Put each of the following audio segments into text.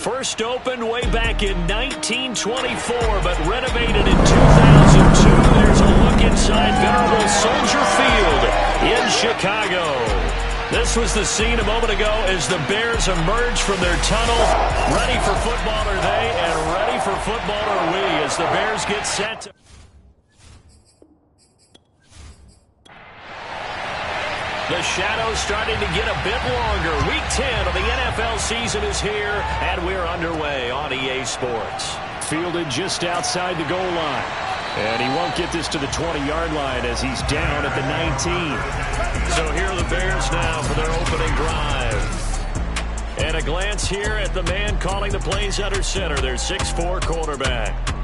First opened way back in 1924, but renovated in 2002. There's a look inside venerable Soldier Field in Chicago. This was the scene a moment ago as the Bears emerged from their tunnel. Ready for football are they, and ready for football are we as the Bears get set to... The shadow's starting to get a bit longer. Week 10 of the NFL season is here, and we're underway on EA Sports. Fielded just outside the goal line. And he won't get this to the 20-yard line as he's down at the 19. So here are the Bears now for their opening drive. And a glance here at the man calling the plays under center, their 6'4" quarterback.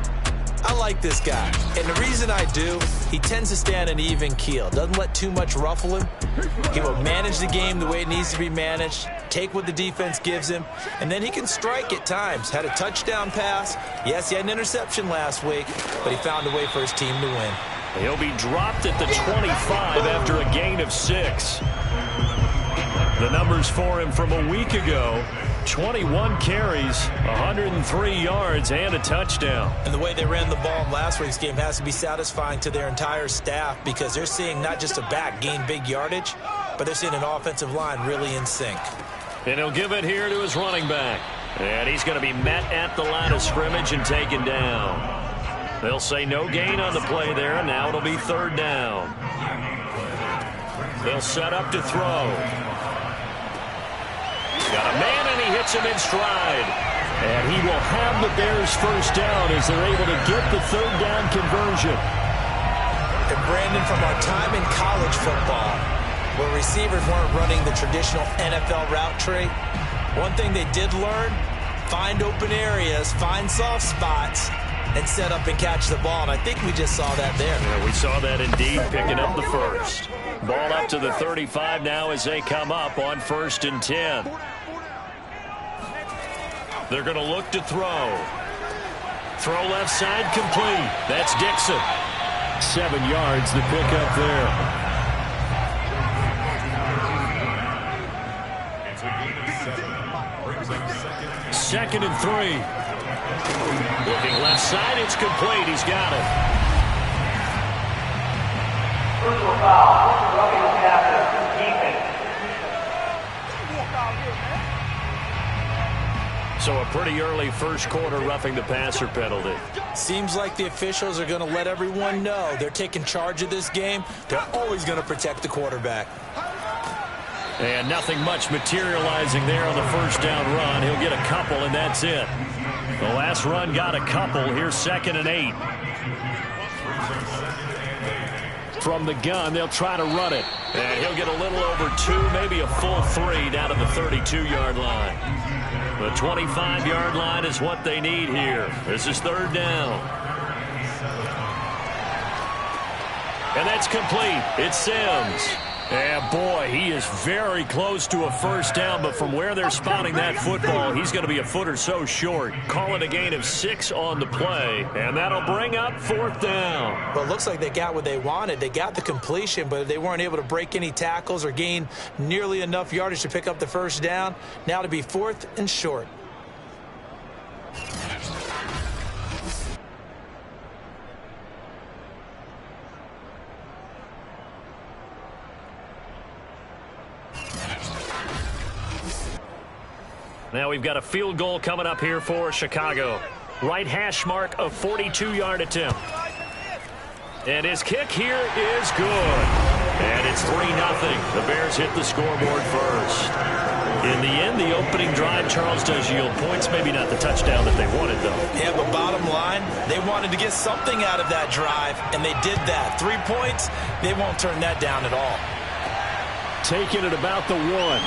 I like this guy, and the reason I do, he tends to stay on an even keel. Doesn't let too much ruffle him. He will manage the game the way it needs to be managed, take what the defense gives him, and then he can strike at times. Had a touchdown pass. Yes, he had an interception last week, but he found a way for his team to win. He'll be dropped at the 25 after a gain of 6. The numbers for him from a week ago: 21 carries, 103 yards, and a touchdown. And the way they ran the ball in last week's game has to be satisfying to their entire staff, because they're seeing not just a back gain big yardage, but they're seeing an offensive line really in sync. And he'll give it here to his running back. And he's going to be met at the line of scrimmage and taken down. They'll say no gain on the play there, and now it'll be third down. They'll set up to throw. Got a man, and he hits him in stride. And he will have the Bears first down as they're able to get the third down conversion. And Brandon, from our time in college football, where receivers weren't running the traditional NFL route tree, one thing they did learn: find open areas, find soft spots, and set up and catch the ball. And I think we just saw that there. Yeah, we saw that indeed, picking up the first. Ball up to the 35 now as they come up on 1st and 10. They're going to look to throw. Throw left side, complete. That's Dixon. 7 yards, the pickup there. Second and 3. Looking left side, it's complete. He's got it. Personal foul, roughing the passer, defense. So a pretty early first quarter roughing the passer penalty. Seems like the officials are going to let everyone know they're taking charge of this game. They're always going to protect the quarterback. And nothing much materializing there on the first down run. He'll get a couple, and that's it. The last run got a couple. Here's 2nd and 8. From the gun, they'll try to run it. And he'll get a little over 2, maybe a full 3 down to the 32-yard line. The 25-yard line is what they need here. This is third down. And that's complete. It's Sims. And boy, he is very close to a first down, but from where they're spotting that football, he's going to be a foot or so short. Call it a gain of 6 on the play, and that'll bring up 4th down. Well, it looks like they got what they wanted. They got the completion, but they weren't able to break any tackles or gain nearly enough yardage to pick up the first down. Now to be 4th and short. Now we've got a field goal coming up here for Chicago. Right hash mark of 42-yard attempt. And his kick here is good. And it's 3-0. The Bears hit the scoreboard first. In the end, the opening drive, Charles, does yield points. Maybe not the touchdown that they wanted, though. Yeah, but bottom line, they wanted to get something out of that drive, and they did that. 3 points, they won't turn that down at all. Taking it about the 1.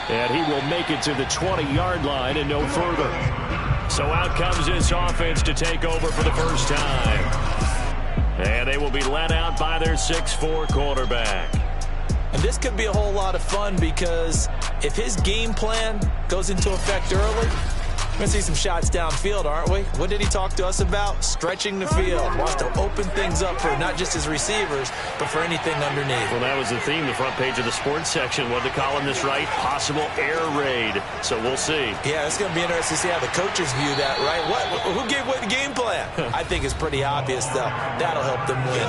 And he will make it to the 20-yard line and no further. So out comes this offense to take over for the first time. And they will be let out by their 6'4" quarterback. And this could be a whole lot of fun, because if his game plan goes into effect early, going to see some shots downfield, aren't we? What did he talk to us about? Stretching the field. Wants to open things up for not just his receivers, but for anything underneath. Well, that was the theme, the front page of the sports section. What did the column this right? Possible air raid. So we'll see. Yeah, it's going to be interesting to see how the coaches view that, right? Who gave away the game plan? I think it's pretty obvious, though. That'll help them win.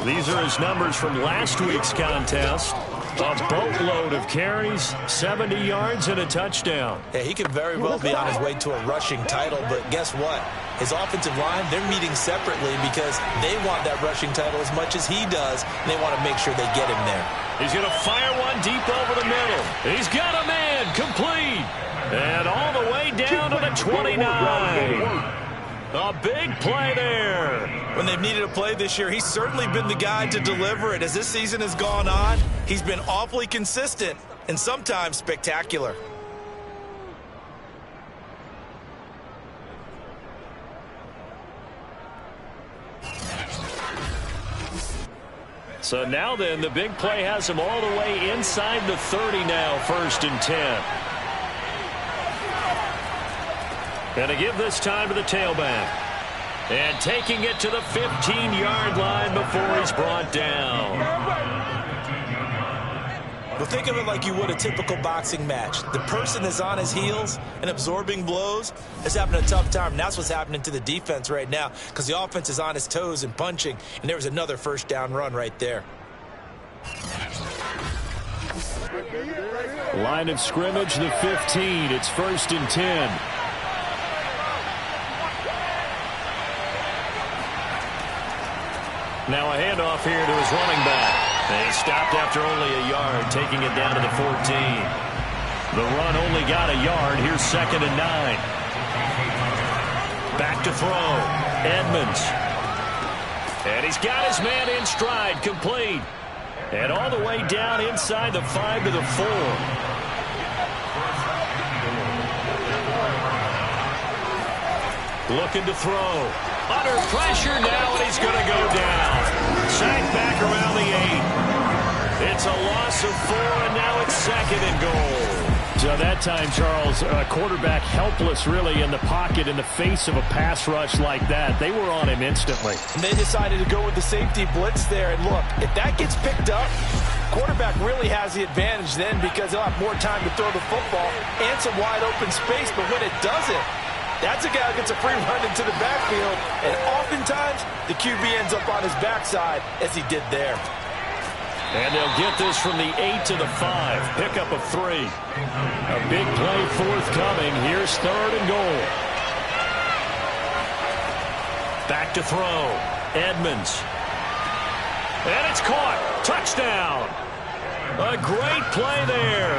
These are his numbers from last week's contest. A boatload of carries, 70 yards, and a touchdown. Yeah, he could very well be on his way to a rushing title, but guess what? His offensive line, they're meeting separately because they want that rushing title as much as he does, and they want to make sure they get him there. He's going to fire one deep over the middle. He's got a man, complete. And all the way down to the 29. A big play there. When they've needed a play this year, he's certainly been the guy to deliver it. As this season has gone on, he's been awfully consistent and sometimes spectacular. So now then, the big play has him all the way inside the 30 now, 1st and 10. Going to give this time to the tailback. And taking it to the 15-yard line before he's brought down. Well, think of it like you would a typical boxing match. The person is on his heels and absorbing blows is having a tough time. And that's what's happening to the defense right now because the offense is on his toes and punching. And there was another first down run right there. Line of scrimmage, the 15. It's 1st and 10. Now a handoff here to his running back. And he stopped after only a yard, taking it down to the 14. The run only got a yard. Here's 2nd and 9. Back to throw. Edmonds. And he's got his man in stride, complete. And all the way down inside the 5 to the 4. Looking to throw. Under pressure now, and he's going to go down. Sacked back around the 8. It's a loss of 4, and now it's 2nd and goal. So that time, Charles, quarterback helpless really in the pocket in the face of a pass rush like that. They were on him instantly. And they decided to go with the safety blitz there. And look, if that gets picked up, quarterback really has the advantage then because he'll have more time to throw the football and some wide open space. But when it doesn't, that's a guy who gets a free run into the backfield, and oftentimes the QB ends up on his backside as he did there. And they'll get this from the 8 to the 5. Pickup of 3. A big play forthcoming. Here's 3rd and goal. Back to throw. Edmonds. And it's caught. Touchdown. A great play there.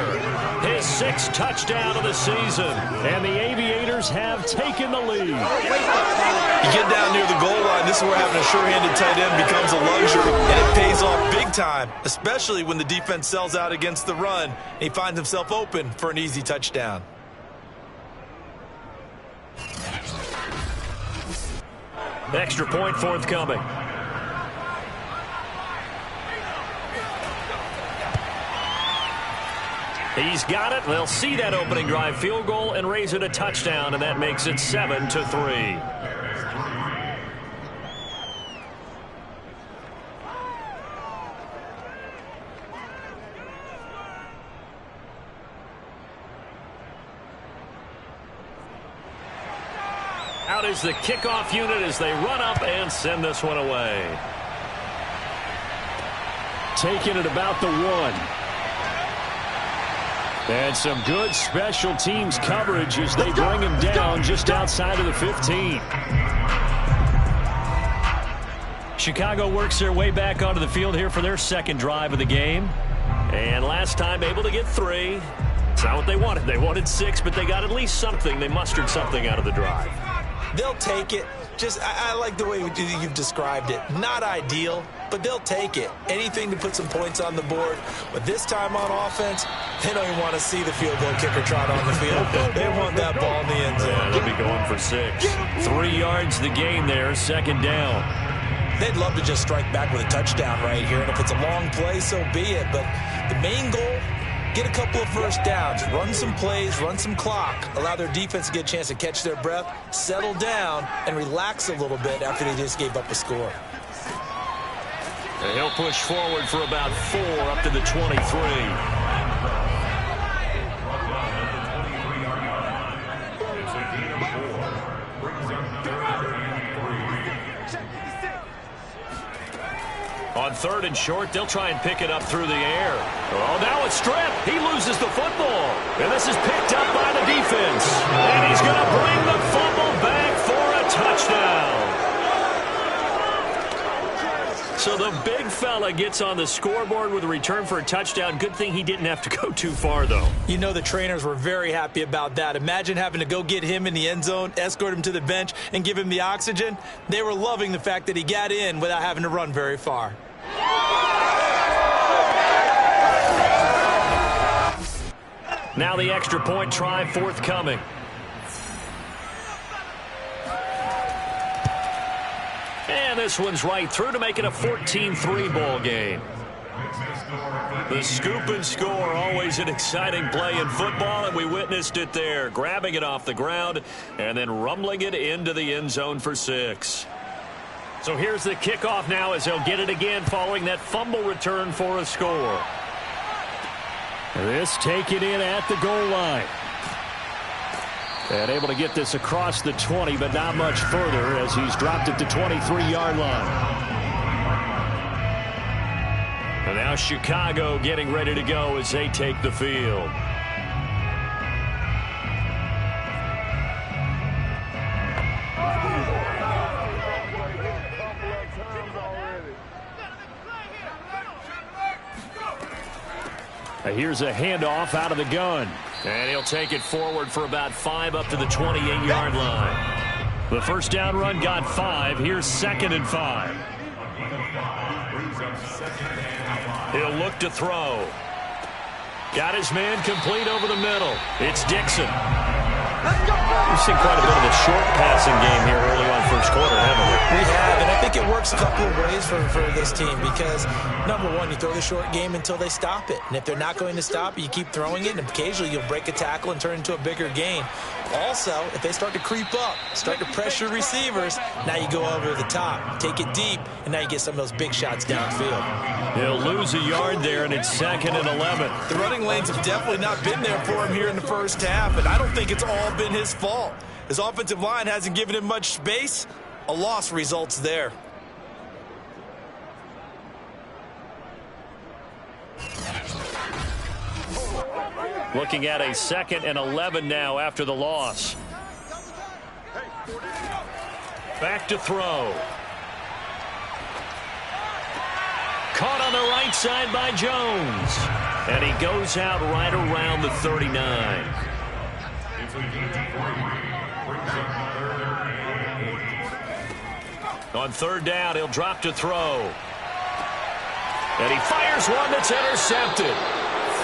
His 6th touchdown of the season. And the Aviators have taken the lead. You get down near the goal line, this is where having a sure-handed tight end becomes a luxury. And it pays off big time, especially when the defense sells out against the run. And he finds himself open for an easy touchdown. Extra point forthcoming. He's got it. They'll see that opening drive field goal and raise it a touchdown, and that makes it 7 to 3. Out is the kickoff unit as they run up and send this one away. Taking it about the 1. And some good special teams coverage as they bring him down just outside of the 15. Chicago works their way back onto the field here for their 2nd drive of the game. And last time able to get 3. It's not what they wanted. They wanted 6, but they got at least something. They mustered something out of the drive. They'll take it. I like the way you've described it. Not ideal, but they'll take it. Anything to put some points on the board. But this time on offense, they don't even want to see the field goal kicker trot on the field. They want that ball in the end zone. Yeah, they'll be going for 6. 3 yards the gain there, 2nd down. They'd love to just strike back with a touchdown right here. And if it's a long play, so be it. But the main goal get a couple of first downs, run some plays, run some clock, allow their defense to get a chance to catch their breath, settle down, and relax a little bit after they just gave up a score. And he'll push forward for about 4 up to the 23. On 3rd and short, they'll try and pick it up through the air. Oh, now it's stripped. He loses the football. And this is picked up by the defense. And he's going to bring the fumble back for a touchdown. So the big fella gets on the scoreboard with a return for a touchdown. Good thing he didn't have to go too far, though. You know the trainers were very happy about that. Imagine having to go get him in the end zone, escort him to the bench, and give him the oxygen. They were loving the fact that he got in without having to run very far. Now the extra point try forthcoming. And this one's right through to make it a 14-3 ball game. The scoop and score, always an exciting play in football, and we witnessed it there, grabbing it off the ground and then rumbling it into the end zone for 6. So here's the kickoff now as they'll get it again following that fumble return for a score. This taken in at the goal line. And able to get this across the 20, but not much further as he's dropped it to 23-yard line. And now Chicago getting ready to go as they take the field. Here's a handoff out of the gun. And he'll take it forward for about 5 up to the 28-yard line. The first down run got 5. Here's 2nd and 5. He'll look to throw. Got his man complete over the middle. It's Dixon. We've seen quite a bit of a short passing game here early on first quarter, haven't we? We have, and I think it works a couple of ways for this team because, number one, you throw the short game until they stop it. And if they're not going to stop it, you keep throwing it, and occasionally you'll break a tackle and turn it into a bigger gain. Also, if they start to creep up, start to pressure receivers, now you go over the top, take it deep, and now you get some of those big shots downfield. He'll lose a yard there, and it's 2nd and 11. The running lanes have definitely not been there for him here in the first half, and I don't think it's all been his fault. His offensive line hasn't given him much space. A loss results there. Looking at a 2nd and 11 now after the loss. Back to throw. Caught on the right side by Jones. And he goes out right around the 39. On 3rd down, he'll drop to throw. And he fires one that's intercepted.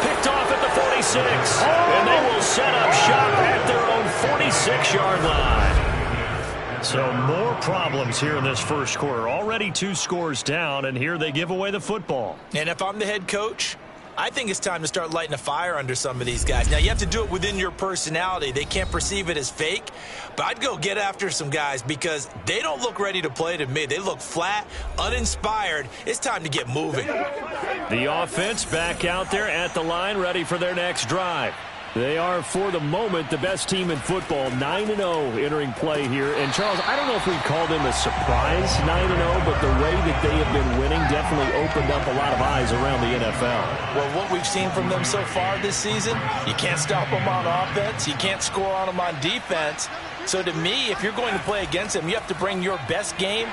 Picked off at the 46. And they will set up shop at their own 46-yard line. So more problems here in this first quarter. Already 2 scores down, and here they give away the football. And if I'm the head coach, I think it's time to start lighting a fire under some of these guys. Now, you have to do it within your personality. They can't perceive it as fake. But I'd go get after some guys because they don't look ready to play to me. They look flat, uninspired. It's time to get moving. The offense back out there at the line, ready for their next drive. They are, for the moment, the best team in football, 9-0 entering play here. And, Charles, I don't know if we'd call them a surprise 9-0, but the way that they have been winning definitely opened up a lot of eyes around the NFL. Well, what we've seen from them so far this season, you can't stop them on offense. You can't score on them on defense. So, to me, if you're going to play against them, you have to bring your best game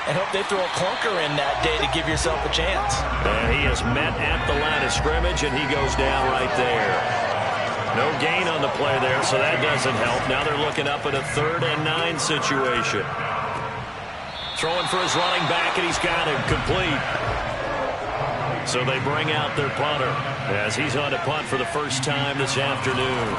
and hope they throw a clunker in that day to give yourself a chance. And he is met at the line of scrimmage, and he goes down right there. No gain on the play there, so that doesn't help. Now they're looking up at a 3rd and 9 situation. Throwing for his running back, and he's got him complete. So they bring out their punter as he's on to punt for the first time this afternoon.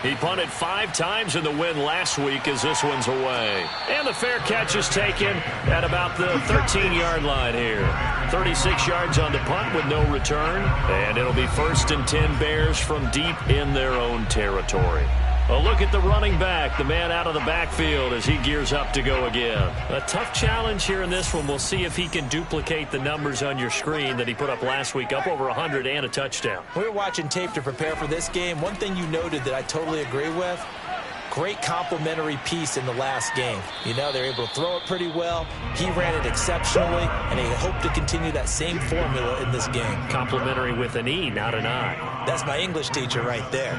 He punted 5 times in the win last week as this one's away. And the fair catch is taken at about the 13-yard line here. 36 yards on the punt with no return. And it'll be 1st and 10 Bears from deep in their own territory. A look at the running back, the man out of the backfield as he gears up to go again. A tough challenge here in this one. We'll see if he can duplicate the numbers on your screen that he put up last week, up over 100 and a touchdown. We were watching tape to prepare for this game. One thing you noted that I totally agree with, great complementary piece in the last game. You know, they're able to throw it pretty well. He ran it exceptionally, and they hope to continue that same formula in this game. Complementary with an E, not an I. That's my English teacher right there.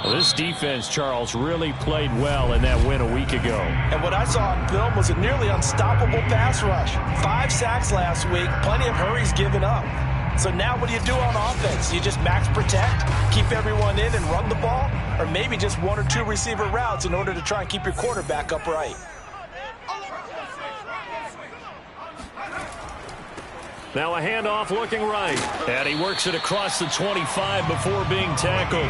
Well, this defense, Charles, really played well in that win a week ago. And what I saw on film was a nearly unstoppable pass rush. 5 sacks last week, plenty of hurries given up. So now what do you do on offense? You just max protect, keep everyone in and run the ball, or maybe just 1 or 2 receiver routes in order to try and keep your quarterback upright. Now a handoff looking right. And he works it across the 25 before being tackled.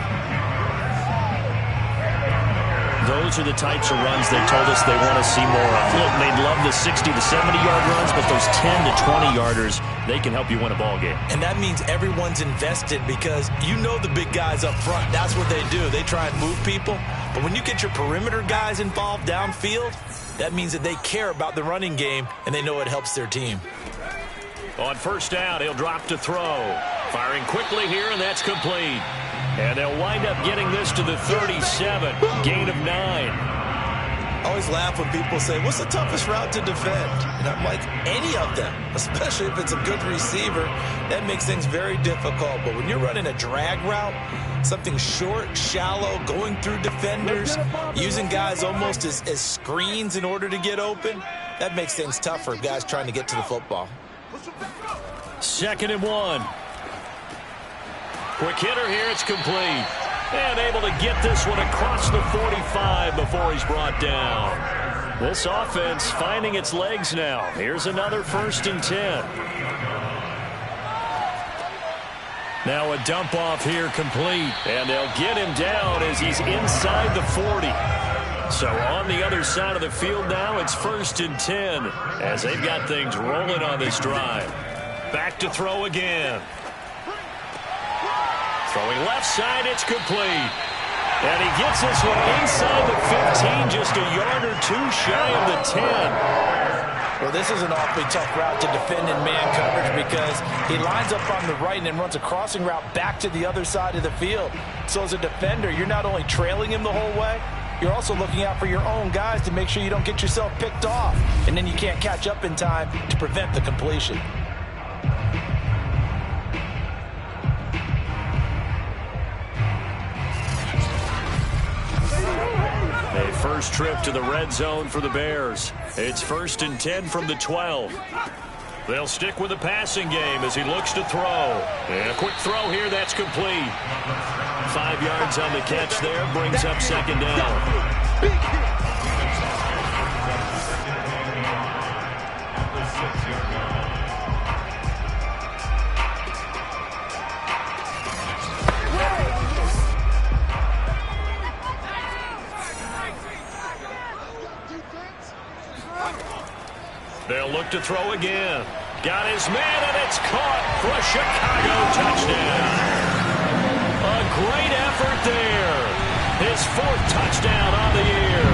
Those are the types of runs they told us they want to see more of. Look, they'd love the 60 to 70-yard runs, but those 10 to 20-yarders, they can help you win a ball game. And that means everyone's invested because you know the big guys up front. That's what they do. They try and move people. But when you get your perimeter guys involved downfield, that means that they care about the running game and they know it helps their team. On 1st down, he'll drop to throw. Firing quickly here, and that's complete. And they'll wind up getting this to the 37. Gain of 9. I always laugh when people say, what's the toughest route to defend? And I'm like, any of them, especially if it's a good receiver. That makes things very difficult. But when you're running a drag route, something short, shallow, going through defenders, using guys almost as screens in order to get open, that makes things tough for guys trying to get to the football. 2nd and 1. Quick hitter here, it's complete. And able to get this one across the 45 before he's brought down. This offense finding its legs now. Here's another 1st and 10. Now a dump off here complete. And they'll get him down as he's inside the 40. So on the other side of the field now, it's 1st and 10 as they've got things rolling on this drive. Back to throw again. Throwing left side, it's complete. And he gets this one inside the 15, just a yard or 2 shy of the 10. Well, this is an awfully tough route to defend in man coverage because he lines up on the right and then runs a crossing route back to the other side of the field. So as a defender, you're not only trailing him the whole way, you're also looking out for your own guys to make sure you don't get yourself picked off. And then you can't catch up in time to prevent the completion. A first trip to the red zone for the Bears. It's 1st and 10 from the 12. They'll stick with the passing game as he looks to throw. And a quick throw here, that's complete. 5 yards on the catch there, brings up 2nd down. They'll look to throw again. Got his man, and it's caught for a Chicago touchdown. A great effort there. His 4th touchdown on the year.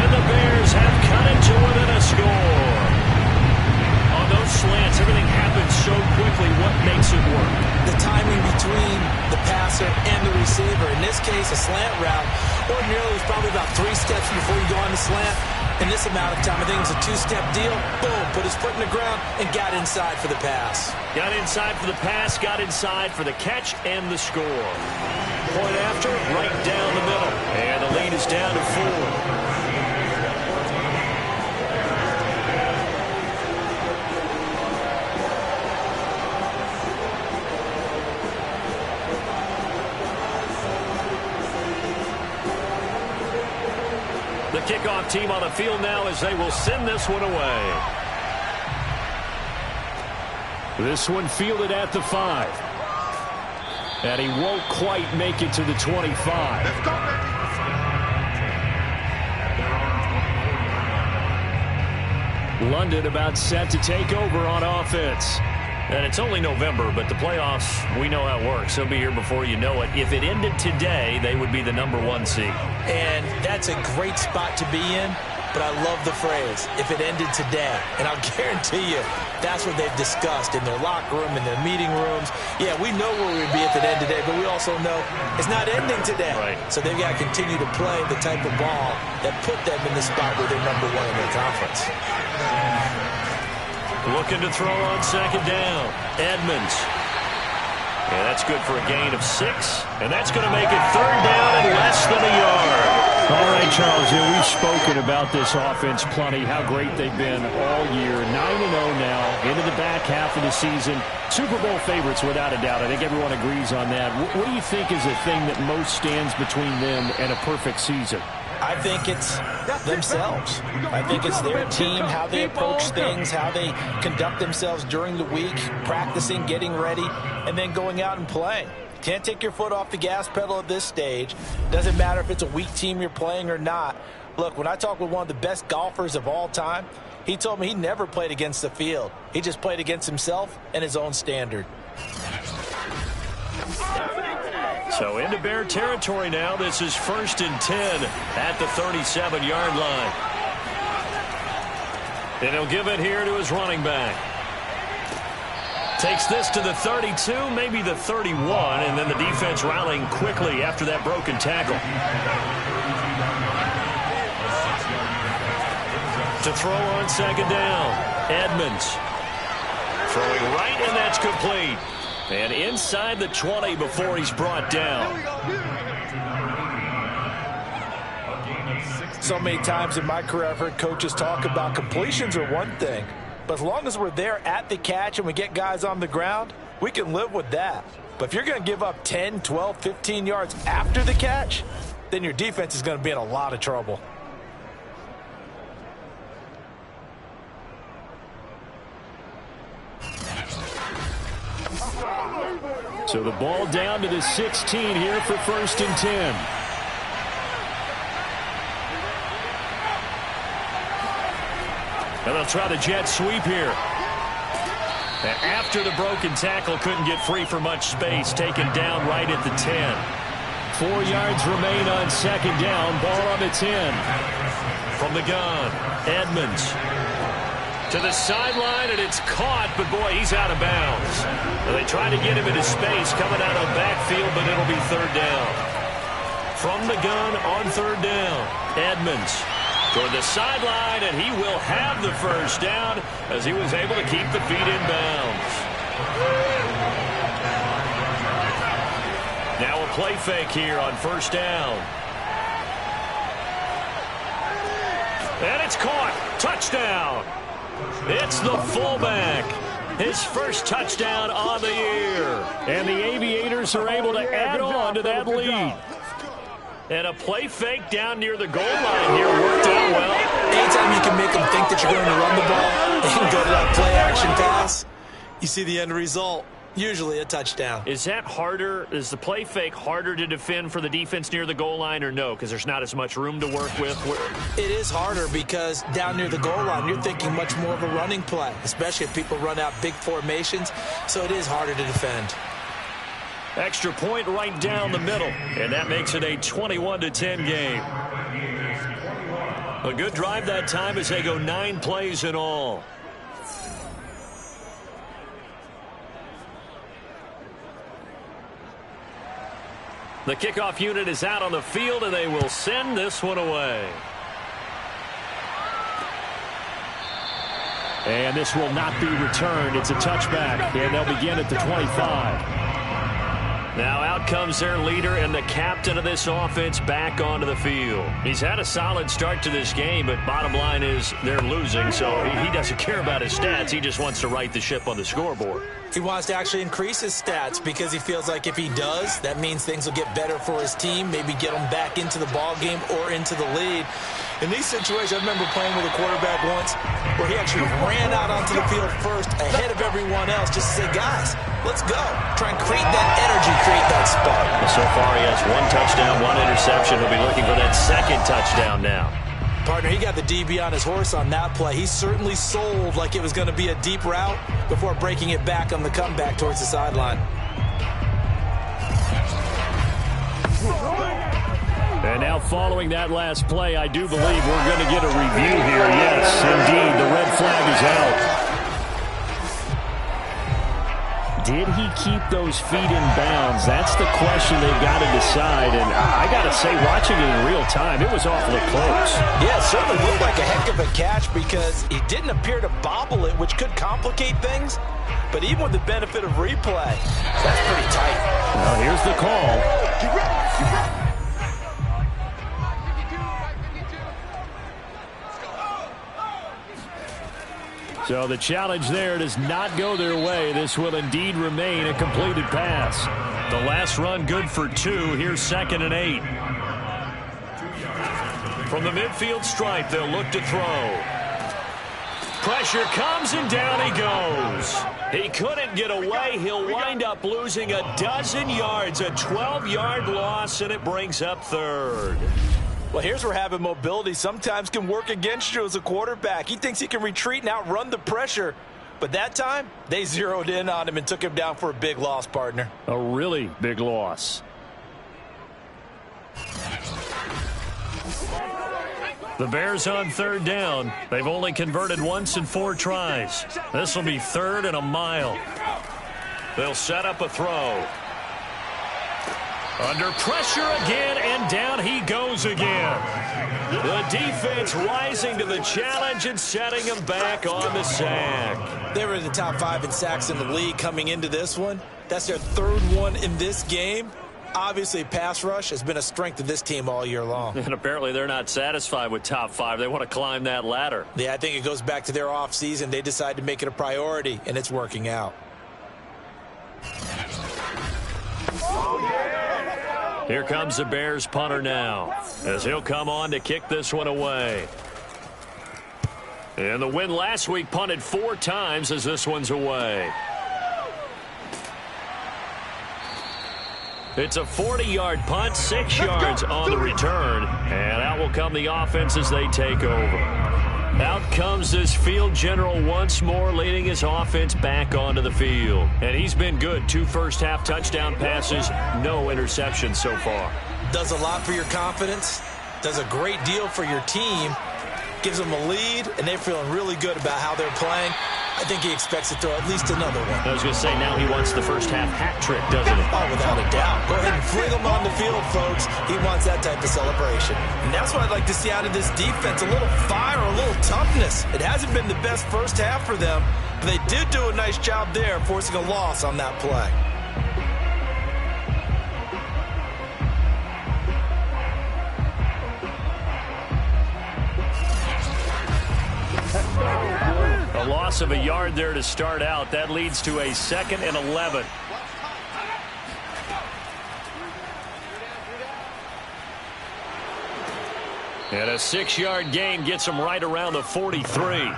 And the Bears have cut it to within a score. On those slants, everything happens so quickly. What makes it work? The timing between the passer and the receiver. In this case, a slant route. Ordinarily, it's probably about 3 steps before you go on the slant. In this amount of time, I think it was a 2-step deal. Boom, put his foot in the ground and got inside for the pass. Got inside for the pass, got inside for the catch and the score. Point after, right down the middle. And the lead is down to 4. The kickoff team on the field now as they will send this one away. This one fielded at the 5. And he won't quite make it to the 25. London about set to take over on offense. And it's only November, but the playoffs, we know how it works. They'll be here before you know it. If it ended today, they would be the #1 seed. And that's a great spot to be in, but I love the phrase, if it ended today. And I'll guarantee you, that's what they've discussed in their locker room, in their meeting rooms. Yeah, we know where we'd be at the end today, but we also know it's not ending today. Right. So they've got to continue to play the type of ball that put them in the spot where they're #1 in their conference. Looking to throw on second down. Edmonds. Yeah, that's good for a gain of 6. And that's going to make it third down and less than a yard. All right, Charles, we've spoken about this offense plenty, how great they've been all year. 9-0 now, into the back half of the season. Super Bowl favorites without a doubt. I think everyone agrees on that. What do you think is the thing that most stands between them and a perfect season? I think it's themselves. I think it's their team, how they approach things, how they conduct themselves during the week, practicing, getting ready, and then going out and playing. Can't take your foot off the gas pedal at this stage. Doesn't matter if it's a weak team you're playing or not. Look, when I talked with one of the best golfers of all time, he told me he never played against the field. He just played against himself and his own standard. So into Bear territory now. This is 1st and 10 at the 37-yard line. And he'll give it here to his running back. Takes this to the 32, maybe the 31, and then the defense rallying quickly after that broken tackle. To throw on second down, Edmonds. Throwing right, and that's complete. And inside the 20 before he's brought down. So many times in my career I've heard coaches talk about completions are one thing, but as long as we're there at the catch and we get guys on the ground, we can live with that. But if you're going to give up 10, 12, 15 yards after the catch, then your defense is going to be in a lot of trouble. So the ball down to the 16 here for 1st and 10. And they'll try the jet sweep here. And after the broken tackle, couldn't get free for much space, taken down right at the 10. 4 yards remain on second down. Ball on the 10. From the gun, Edmonds. To the sideline, and it's caught, but boy, he's out of bounds. And they try to get him into space coming out of backfield, but it'll be third down. From the gun on third down, Edmonds toward the sideline, and he will have the first down as he was able to keep the feet in bounds. Now a play fake here on first down. And it's caught. Touchdown. It's the fullback. His first touchdown on the year. And the Aviators are able to add on to that lead. And a play fake down near the goal line here worked out well. Anytime you can make them think that you're going to run the ball, they can go to that play action pass. You see the end result. Usually a touchdown. Is that harder? Is the play fake harder to defend for the defense near the goal line or no? Because there's not as much room to work with? It is harder because down near the goal line, you're thinking much more of a running play, especially if people run out big formations. So it is harder to defend. Extra point right down the middle. And that makes it a 21-10 game. A good drive that time as they go 9 plays in all. The kickoff unit is out on the field, and they will send this one away. And this will not be returned. It's a touchback, and they'll begin at the 25. Now out comes their leader and the captain of this offense back onto the field. He's had a solid start to this game, but bottom line is they're losing, so he doesn't care about his stats. He just wants to right the ship on the scoreboard. He wants to actually increase his stats because he feels like if he does, that means things will get better for his team, maybe get them back into the ball game or into the lead. In these situations, I remember playing with a quarterback once where he actually ran out onto the field first ahead of everyone else just to say, guys, let's go. Try and create that energy, create that spark. So far, he has 1 touchdown, 1 interception. He'll be looking for that second touchdown now. Partner, he got the DB on his horse on that play. He certainly sold like it was going to be a deep route before breaking it back on the comeback towards the sideline. And now following that last play, I do believe we're going to get a review here. Yes, indeed, the red flag is out. Did he keep those feet in bounds? That's the question they've got to decide. And I got to say, watching it in real time, it was awfully close. Yeah, it certainly looked like a heck of a catch because he didn't appear to bobble it, which could complicate things. But even with the benefit of replay, that's pretty tight. Well, here's the call. So the challenge there does not go their way. This will indeed remain a completed pass. The last run good for 2. Here's 2nd and 8. From the midfield stripe, they'll look to throw. Pressure comes and down he goes. He couldn't get away. He'll wind up losing a dozen yards, a 12-yard loss, and it brings up 3rd. Well, here's where having mobility sometimes can work against you as a quarterback. He thinks he can retreat and outrun the pressure. But that time, they zeroed in on him and took him down for a big loss, partner. A really big loss. The Bears on 3rd down. They've only converted once in 4 tries. This will be 3rd and a mile. They'll set up a throw. Under pressure again, and down he goes again. The defense rising to the challenge and setting him back on the sack. They were in the top 5 in sacks in the league coming into this one. That's their 3rd one in this game. Obviously, pass rush has been a strength of this team all year long. And apparently they're not satisfied with top 5. They want to climb that ladder. Yeah, I think it goes back to their offseason. They decided to make it a priority, and it's working out. Here comes the Bears punter now, as he'll come on to kick this one away. And the win last week punted 4 times as this one's away. It's a 40-yard punt, 6 yards on the return, and out will come the offense as they take over. Out comes this field general once more, leading his offense back onto the field. And he's been good. 2 first-half touchdown passes, no interceptions so far. Does a lot for your confidence, does a great deal for your team, gives them a lead, and they're feeling really good about how they're playing. I think he expects to throw at least another one. I was going to say, now he wants the first-half hat trick, doesn't he? Oh, without a doubt. Go ahead and fling him on the field, folks. He wants that type of celebration. And that's what I'd like to see out of this defense, a little fire, a little toughness. It hasn't been the best first half for them, but they did do a nice job there, forcing a loss on that play. A loss of a yard there to start out. That leads to a 2nd and 11. And a 6-yard gain gets them right around the 43.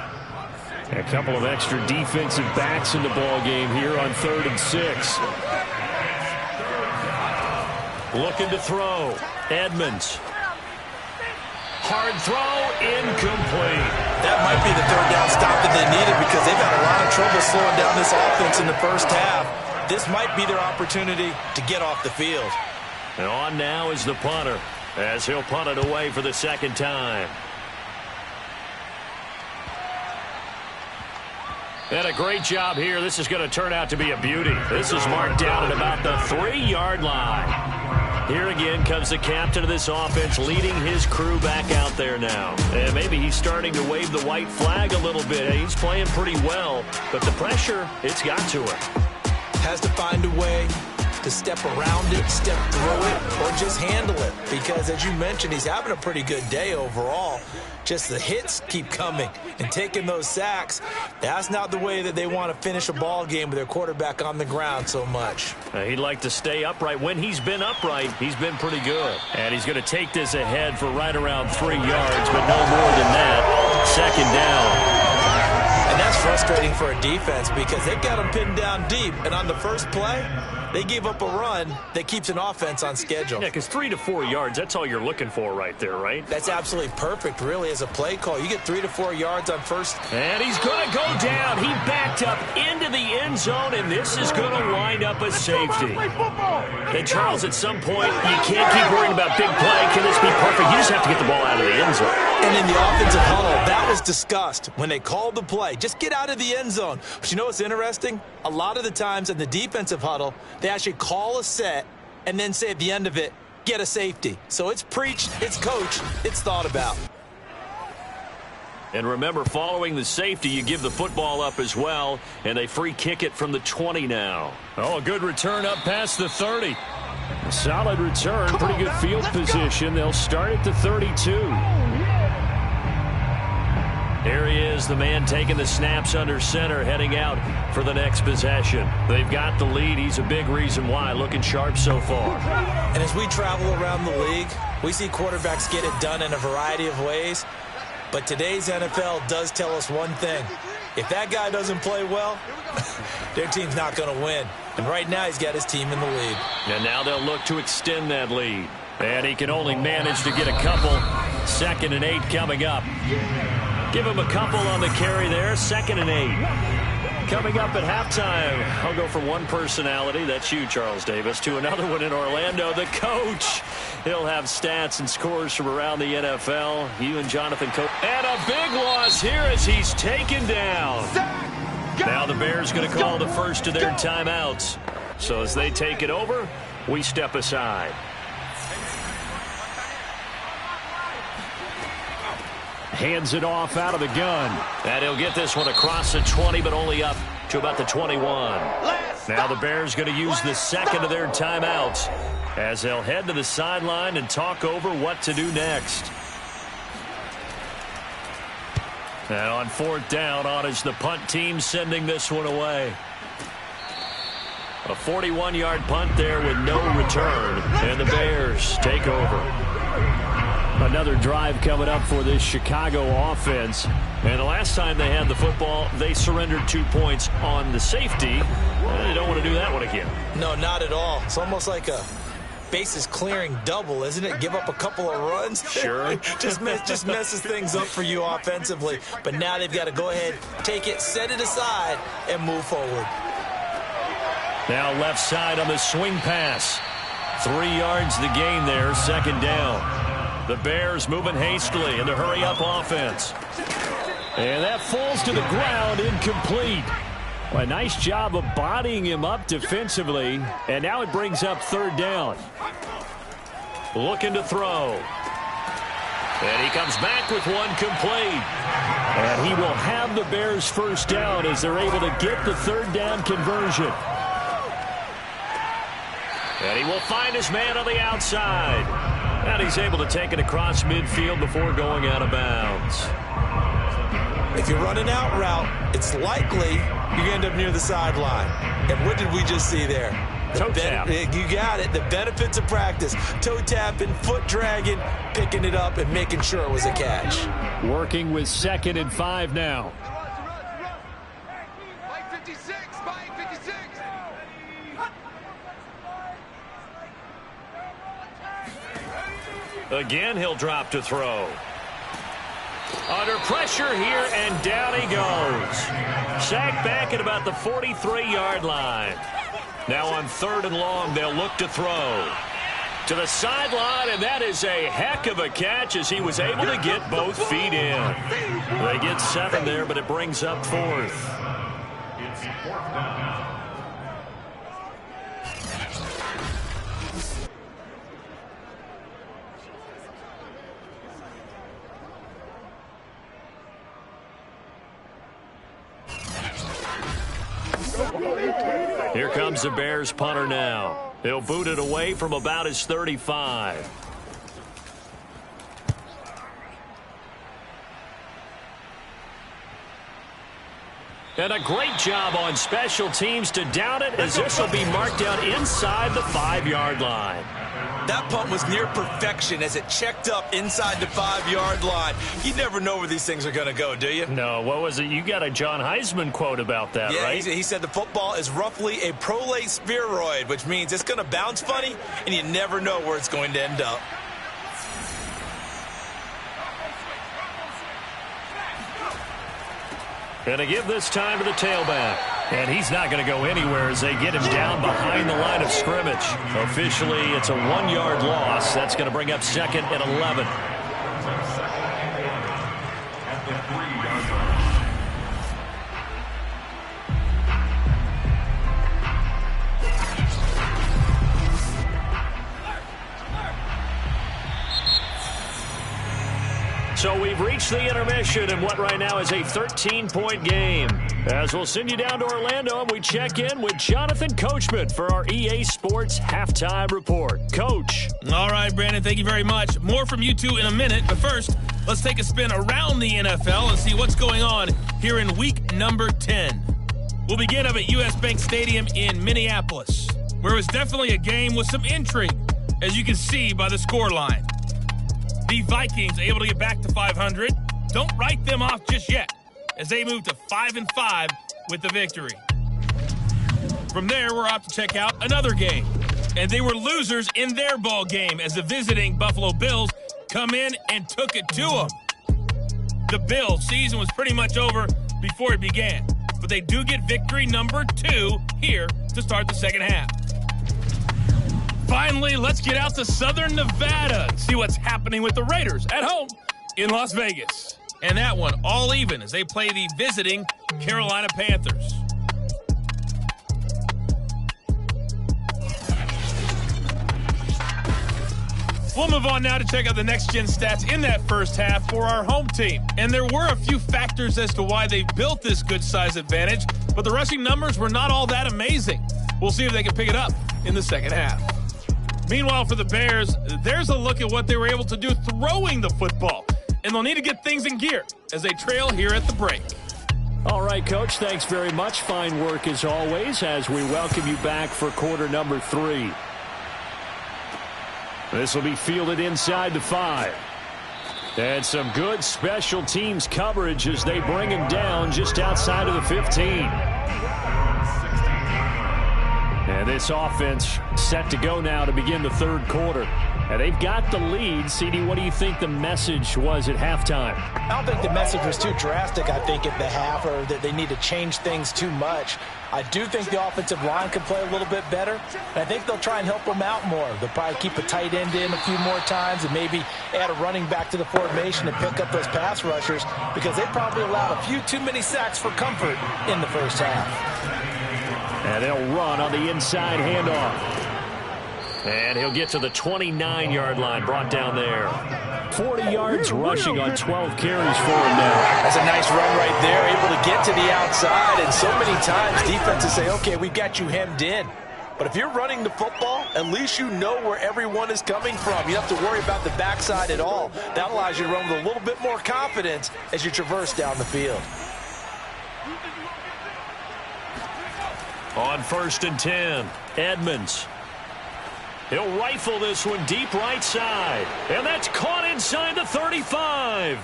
A couple of extra defensive backs in the ball game here on 3rd and 6. Looking to throw. Edmonds. Hard throw, incomplete. That might be the 3rd down stop that they needed because they've had a lot of trouble slowing down this offense in the first half. This might be their opportunity to get off the field. And on now is the punter, as he'll punt it away for the 2nd time. And a great job here. This is going to turn out to be a beauty. This is marked down at about the 3-yard line. Here again comes the captain of this offense, leading his crew back out there now. And maybe he's starting to wave the white flag a little bit. He's playing pretty well, but the pressure, it's got to him. Has to find a way to step around it, step through it, or just handle it. Because, as you mentioned, he's having a pretty good day overall. Just the hits keep coming and taking those sacks. That's not the way that they want to finish a ball game with their quarterback on the ground so much. He'd like to stay upright. When he's been upright, he's been pretty good. And he's going to take this ahead for right around 3 yards, but no more than that. 2nd down. And that's frustrating. frustrating for a defense because they've got them pinned down deep, and on the first play, they gave up a run that keeps an offense on schedule. Yeah, because 3 to 4 yards, that's all you're looking for right there, right? That's absolutely perfect, really, as a play call. You get 3 to 4 yards on first. And he's going to go down. He backed up into the end zone, and this is going to wind up a safety. And, Charles, at some point, you can't keep worrying about big play. Can this be perfect? You just have to get the ball out of the end zone. And in the offensive huddle, that was discussed when they called the play. Just get out of the end zone. But you know what's interesting? A lot of the times in the defensive huddle, they actually call a set and then say at the end of it, get a safety. So it's preached, it's coached, it's thought about. And remember, following the safety, you give the football up as well, and they free kick it from the 20 now. Oh, a good return up past the 30. A solid return, pretty good field position. They'll start at the 32. There he is, the man taking the snaps under center, heading out for the next possession. They've got the lead. He's a big reason why, looking sharp so far. And as we travel around the league, we see quarterbacks get it done in a variety of ways. But today's NFL does tell us one thing. If that guy doesn't play well, their team's not going to win. And right now he's got his team in the lead. And now they'll look to extend that lead. And he can only manage to get a couple. 2nd and 8 coming up. Give him a couple on the carry there. 2nd and 8. Coming up at halftime, I'll go from one personality, that's you, Charles Davis, to another one in Orlando, the coach. He'll have stats and scores from around the NFL. You and Jonathan Cope. And a big loss here as he's taken down. Now the Bears going to call the first of their timeouts. So as they take it over, we step aside. Hands it off out of the gun. And he'll get this one across the 20, but only up to about the 21. Now the Bears going to use the second of their timeouts as they'll head to the sideline and talk over what to do next. And on 4th down, on is the punt team sending this one away. A 41-yard punt there with no return. And the Bears take over. Another drive coming up for this Chicago offense. And the last time they had the football, they surrendered 2 points on the safety. They don't want to do that one again. No, not at all. It's almost like a bases clearing double, isn't it? Give up a couple of runs. Sure. just messes things up for you offensively. But now they've got to go ahead, take it, set it aside, and move forward. Now left side on the swing pass. 3 yards the gain there, 2nd down. The Bears moving hastily in the hurry-up offense. And that falls to the ground, incomplete. Well, a nice job of bodying him up defensively. And now it brings up 3rd down. Looking to throw. And he comes back with one complete. And he will have the Bears' 1st down as they're able to get the 3rd down conversion. And he will find his man on the outside. And he's able to take it across midfield before going out of bounds. If you're running out route, it's likely you're going to end up near the sideline. And what did we just see there? Toe tap. You got it. The benefits of practice. Toe tapping, foot dragging, picking it up, and making sure it was a catch. Working with 2nd and 5 now. Again, he'll drop to throw. Under pressure here, and down he goes. Sacked back at about the 43-yard line. Now on 3rd and long, they'll look to throw. To the sideline, and that is a heck of a catch as he was able to get both feet in. They get 7 there, but it brings up 4th. It's 4th down. Here comes the Bears punter now. He'll boot it away from about his 35. And a great job on special teams to down it, as this will be marked out inside the 5-yard line. That punt was near perfection as it checked up inside the 5-yard line. You never know where these things are going to go, do you? No, what was it? You got a John Heisman quote about that, right? He said the football is roughly a prolate spheroid, which means it's going to bounce funny, and you never know where it's going to end up. Going to give this time to the tailback. And he's not going to go anywhere as they get him down behind the line of scrimmage. Officially, it's a 1-yard loss. That's going to bring up 2nd and 11. So we've reached the intermission in what right now is a 13-point game. As we'll send you down to Orlando, and we check in with Jonathan Coachman for our EA Sports Halftime Report. Coach. All right, Brandon, thank you very much. More from you two in a minute, but first, let's take a spin around the NFL and see what's going on here in week number 10. We'll begin up at US Bank Stadium in Minneapolis, where it was definitely a game with some intrigue, as you can see by the scoreline. The Vikings able to get back to 500. Don't write them off just yet, as they move to 5-5 with the victory. From there, we're off to check out another game. And they were losers in their ball game as the visiting Buffalo Bills come in and took it to them. The Bills' season was pretty much over before it began, but they do get victory number 2 here to start the second half. Finally, let's get out to Southern Nevada and see what's happening with the Raiders at home in Las Vegas. And that one all even as they play the visiting Carolina Panthers. We'll move on now to check out the next-gen stats in that first half for our home team. And there were a few factors as to why they built this good-size advantage, but the rushing numbers were not all that amazing. We'll see if they can pick it up in the second half. Meanwhile, for the Bears, there's a look at what they were able to do throwing the football. And they'll need to get things in gear as they trail here at the break. All right, Coach, thanks very much. Fine work as always as we welcome you back for quarter number 3. This will be fielded inside the 5. And some good special teams coverage as they bring him down just outside of the 15. And this offense set to go now to begin the third quarter. And they've got the lead. CD, what do you think the message was at halftime? I don't think the message was too drastic, I think, at the half, or that they need to change things too much. I do think the offensive line can play a little bit better, and I think they'll try and help them out more. They'll probably keep a tight end in a few more times and maybe add a running back to the formation and pick up those pass rushers, because they probably allowed a few too many sacks for comfort in the first half. And they'll run on the inside handoff. And he'll get to the 29-yard line, brought down there. 40 yards rushing on 12 carries for him now. That's a nice run right there, able to get to the outside. And so many times defenses say, okay, we've got you hemmed in. But if you're running the football, at least you know where everyone is coming from. You don't have to worry about the backside at all. That allows you to run with a little bit more confidence as you traverse down the field. On 1st and 10, Edmonds. He'll rifle this one deep right side. And that's caught inside the 35.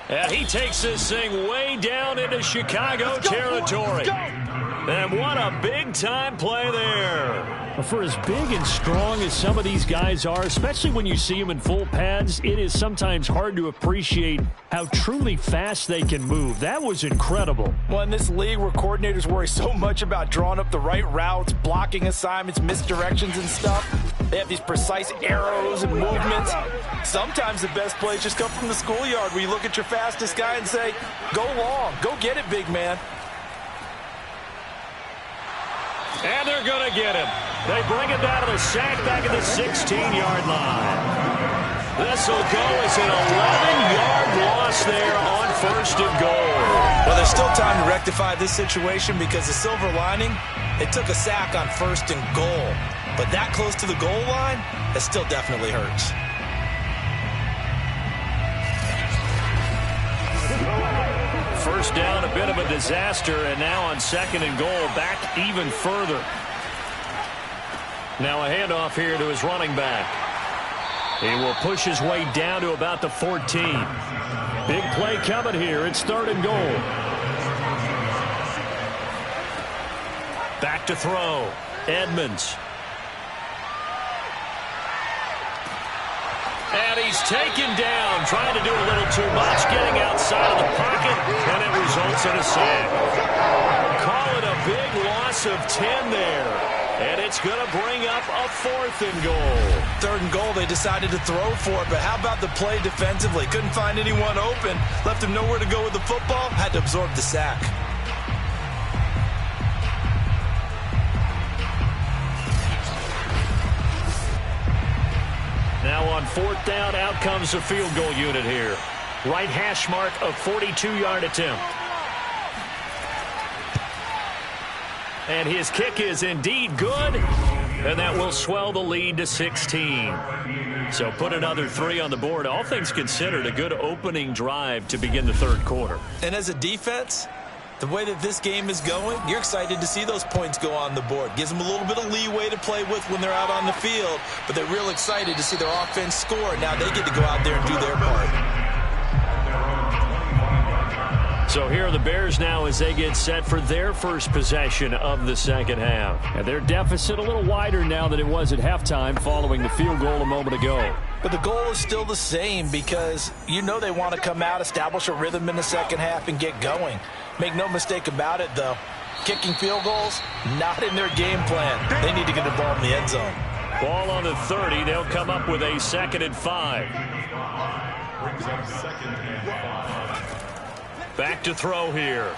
And he takes this thing way down into Chicago territory. And what a big-time play there. For as big and strong as some of these guys are, especially when you see them in full pads, it is sometimes hard to appreciate how truly fast they can move. That was incredible. Well, in this league where coordinators worry so much about drawing up the right routes, blocking assignments, misdirections and stuff, they have these precise arrows and movements. Sometimes the best plays just come from the schoolyard where you look at your fastest guy and say, go long, go get it, big man. And they're going to get him. They bring him down to the sack back at the 16-yard line. This will go as an 11-yard loss there on 1st and goal. Well, there's still time to rectify this situation because the silver lining, they took a sack on 1st and goal. But that close to the goal line, it still definitely hurts. first down, a bit of a disaster, and now on 2nd and goal, back even further. Now a handoff here to his running back. He will push his way down to about the 14. Big play coming here. It's 3rd and goal. Back to throw. Edmonds. And he's taken down, trying to do a little too much, getting outside of the pocket, and it results in a sack. Call it a big loss of 10 there, and it's going to bring up a 4th and goal. 3rd and goal, they decided to throw for it, but how about the play defensively? Couldn't find anyone open, left him nowhere to go with the football, had to absorb the sack. Now on 4th down, out comes the field goal unit here. Right hash mark, a 42-yard attempt. And his kick is indeed good, and that will swell the lead to 16. So put another 3 on the board. All things considered, a good opening drive to begin the 3rd quarter. And as a defense, the way that this game is going, you're excited to see those points go on the board. Gives them a little bit of leeway to play with when they're out on the field, but they're real excited to see their offense score. Now they get to go out there and do their part. So here are the Bears now as they get set for their first possession of the 2nd half. And their deficit a little wider now than it was at halftime following the field goal a moment ago. But the goal is still the same because you know they want to come out, establish a rhythm in the 2nd half, and get going. Make no mistake about it, though. Kicking field goals, not in their game plan. They need to get the ball in the end zone. Ball on the 30. They'll come up with a 2nd and 5. Back to throw here.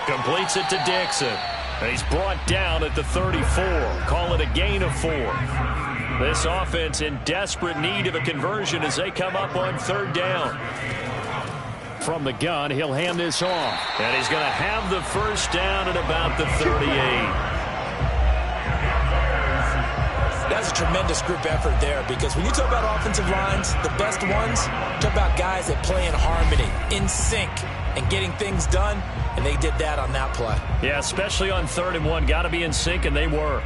Completes it to Dixon. And he's brought down at the 34. Call it a gain of 4. This offense in desperate need of a conversion as they come up on 3rd down. From the gun, he'll hand this off. And he's going to have the first down at about the 38. That's a tremendous group effort there because when you talk about offensive lines, the best ones, talk about guys that play in harmony, in sync, and getting things done, and they did that on that play. Yeah, especially on 3rd and 1. Got to be in sync, and they were.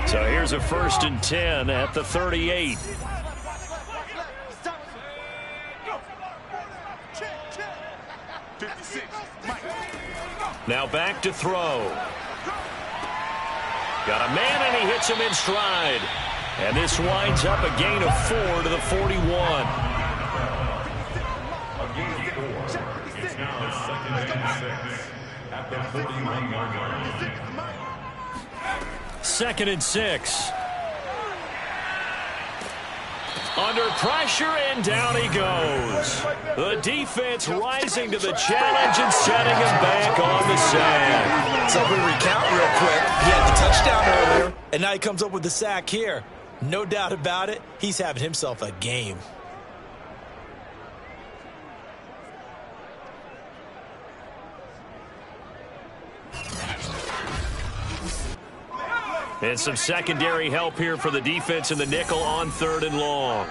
So here's a 1st and 10 at the 38. Now back to throw. Got a man, and he hits him in stride. And this winds up a gain of 4 to the 41. A gain of 4. It's now 2nd and 6 at the 41-yard line. 2nd and 6. Under pressure, and down he goes. The defense rising to the challenge and setting him back on the sand. So if we recount real quick, he had the touchdown earlier, and now he comes up with the sack here. No doubt about it, he's having himself a game. And some secondary help here for the defense in the nickel on 3rd and long.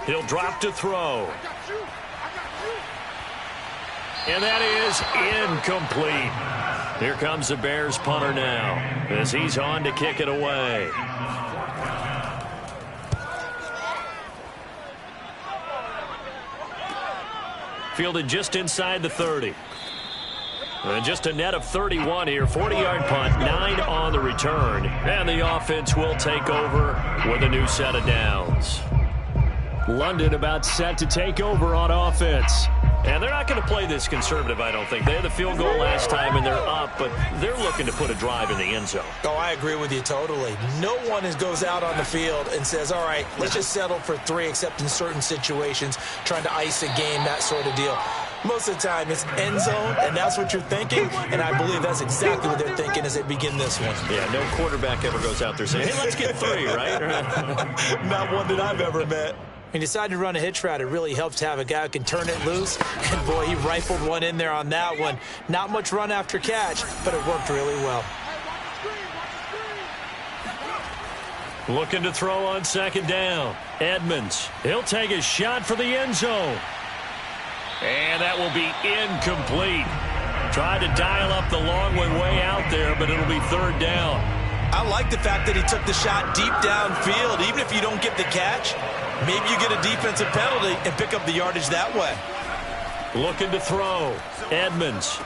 He'll drop to throw. And that is incomplete. Here comes the Bears punter now as he's on to kick it away. Fielded just inside the 30. And just a net of 31 here. 40-yard punt, 9 on the return. And the offense will take over with a new set of downs. London about set to take over on offense. And they're not going to play this conservative, I don't think. They had the field goal last time, and they're up, but they're looking to put a drive in the end zone. Oh, I agree with you totally. No one goes out on the field and says, all right, let's just settle for 3, except in certain situations, trying to ice a game, that sort of deal. Most of the time, it's end zone, and that's what you're thinking, and I believe that's exactly what they're thinking as they begin this one. Yeah, no quarterback ever goes out there saying, hey, let's get 3, right? Not one that I've ever met. He decided to run a hitch route. It really helps to have a guy who can turn it loose. And, boy, he rifled one in there on that one. Not much run after catch, but it worked really well. Looking to throw on second down. Edmonds. He'll take a shot for the end zone. And that will be incomplete. Tried to dial up the long one way out there, but it'll be third down. I like the fact that he took the shot deep downfield. Even if you don't get the catch, maybe you get a defensive penalty and pick up the yardage that way. Looking to throw. Edmonds.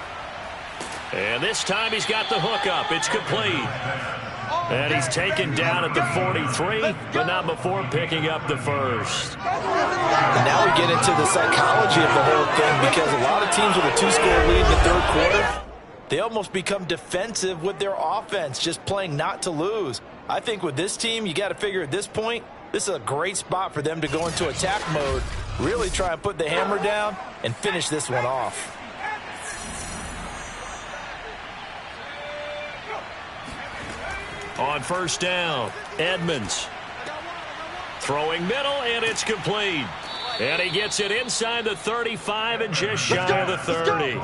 And this time he's got the hook up. It's complete. And he's taken down at the 43, but not before picking up the first. And now we get into the psychology of the whole thing, because a lot of teams with a 2-score lead in the third quarter, they almost become defensive with their offense, just playing not to lose. I think with this team, you got to figure at this point, this is a great spot for them to go into attack mode, really try and put the hammer down and finish this one off. On first down, Edmonds. Throwing middle, and it's complete. And he gets it inside the 35 and just shy of the 30.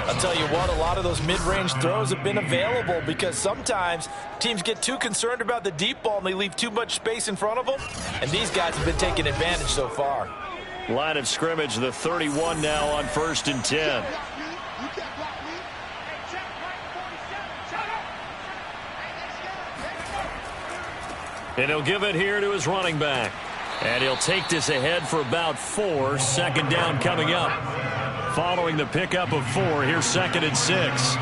I'll tell you what, a lot of those mid-range throws have been available, because sometimes teams get too concerned about the deep ball and they leave too much space in front of them, and these guys have been taking advantage so far. Line of scrimmage, the 31 now on 1st and 10. And he'll give it here to his running back. And he'll take this ahead for about 4. Second down coming up. Following the pickup of 4, here's 2nd and 6.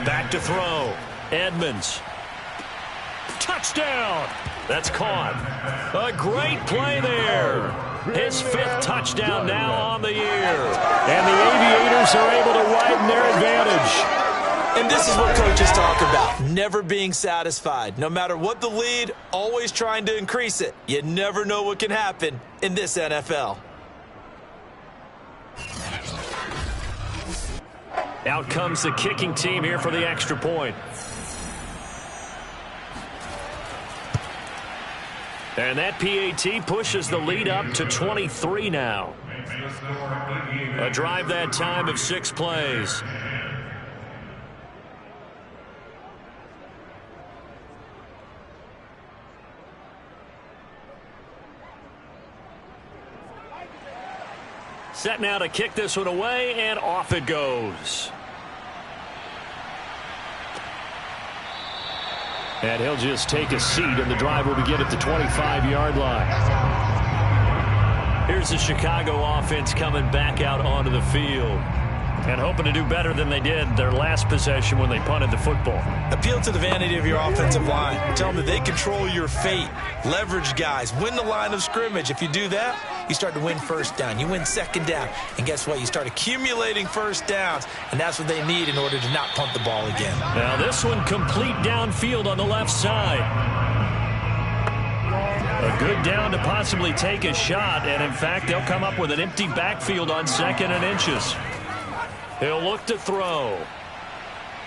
Back to throw. Edmonds. Touchdown! That's caught. A great play there. His 5th touchdown now on the year. And the Aviators are able to widen their advantage. And this is what coaches talk about, never being satisfied. No matter what the lead, always trying to increase it. You never know what can happen in this NFL. Out comes the kicking team here for the extra point. And that PAT pushes the lead up to 23 now. A drive that time of 6 plays. Set now to kick this one away, and off it goes. And he'll just take a seat, and the drive will begin at the 25-yard line. Here's the Chicago offense coming back out onto the field and hoping to do better than they did their last possession when they punted the football. Appeal to the vanity of your offensive line. Tell them that they control your fate. Leverage guys. Win the line of scrimmage. If you do that, you start to win first down. You win second down. And guess what? You start accumulating first downs. And that's what they need in order to not punt the ball again. Now this one complete downfield on the left side. A good down to possibly take a shot. And in fact, they'll come up with an empty backfield on 2nd and inches. He'll look to throw.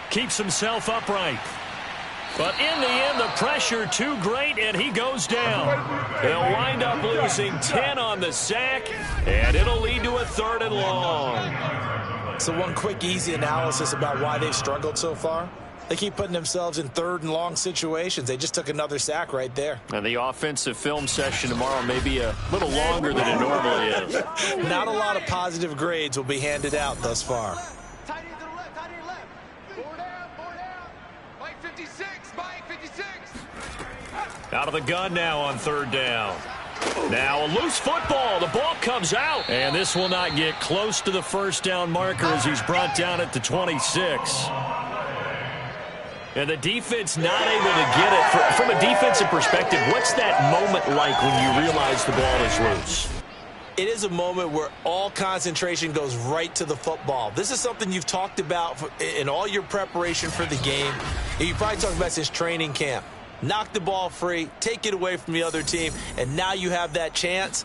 Keeps himself upright. But in the end, the pressure too great, and he goes down. They'll wind up losing 10 on the sack, and it'll lead to a 3rd and long. So one quick, easy analysis about why they've struggled so far. They keep putting themselves in 3rd and long situations. They just took another sack right there. And the offensive film session tomorrow may be a little longer than it normally is. Not a lot of positive grades will be handed out thus far. Tight end to the left, tight end left. 4 down, 4 down. Mike 56, Mike 56. Out of the gun now on 3rd down. Now a loose football. The ball comes out. And this will not get close to the first down marker as he's brought down at the 26. And the defense not able to get it. From a defensive perspective, what's that moment like when you realize the ball is loose? It is a moment where all concentration goes right to the football. This is something you've talked about in all your preparation for the game. You probably talked about since training camp. Knock the ball free, take it away from the other team, and now you have that chance.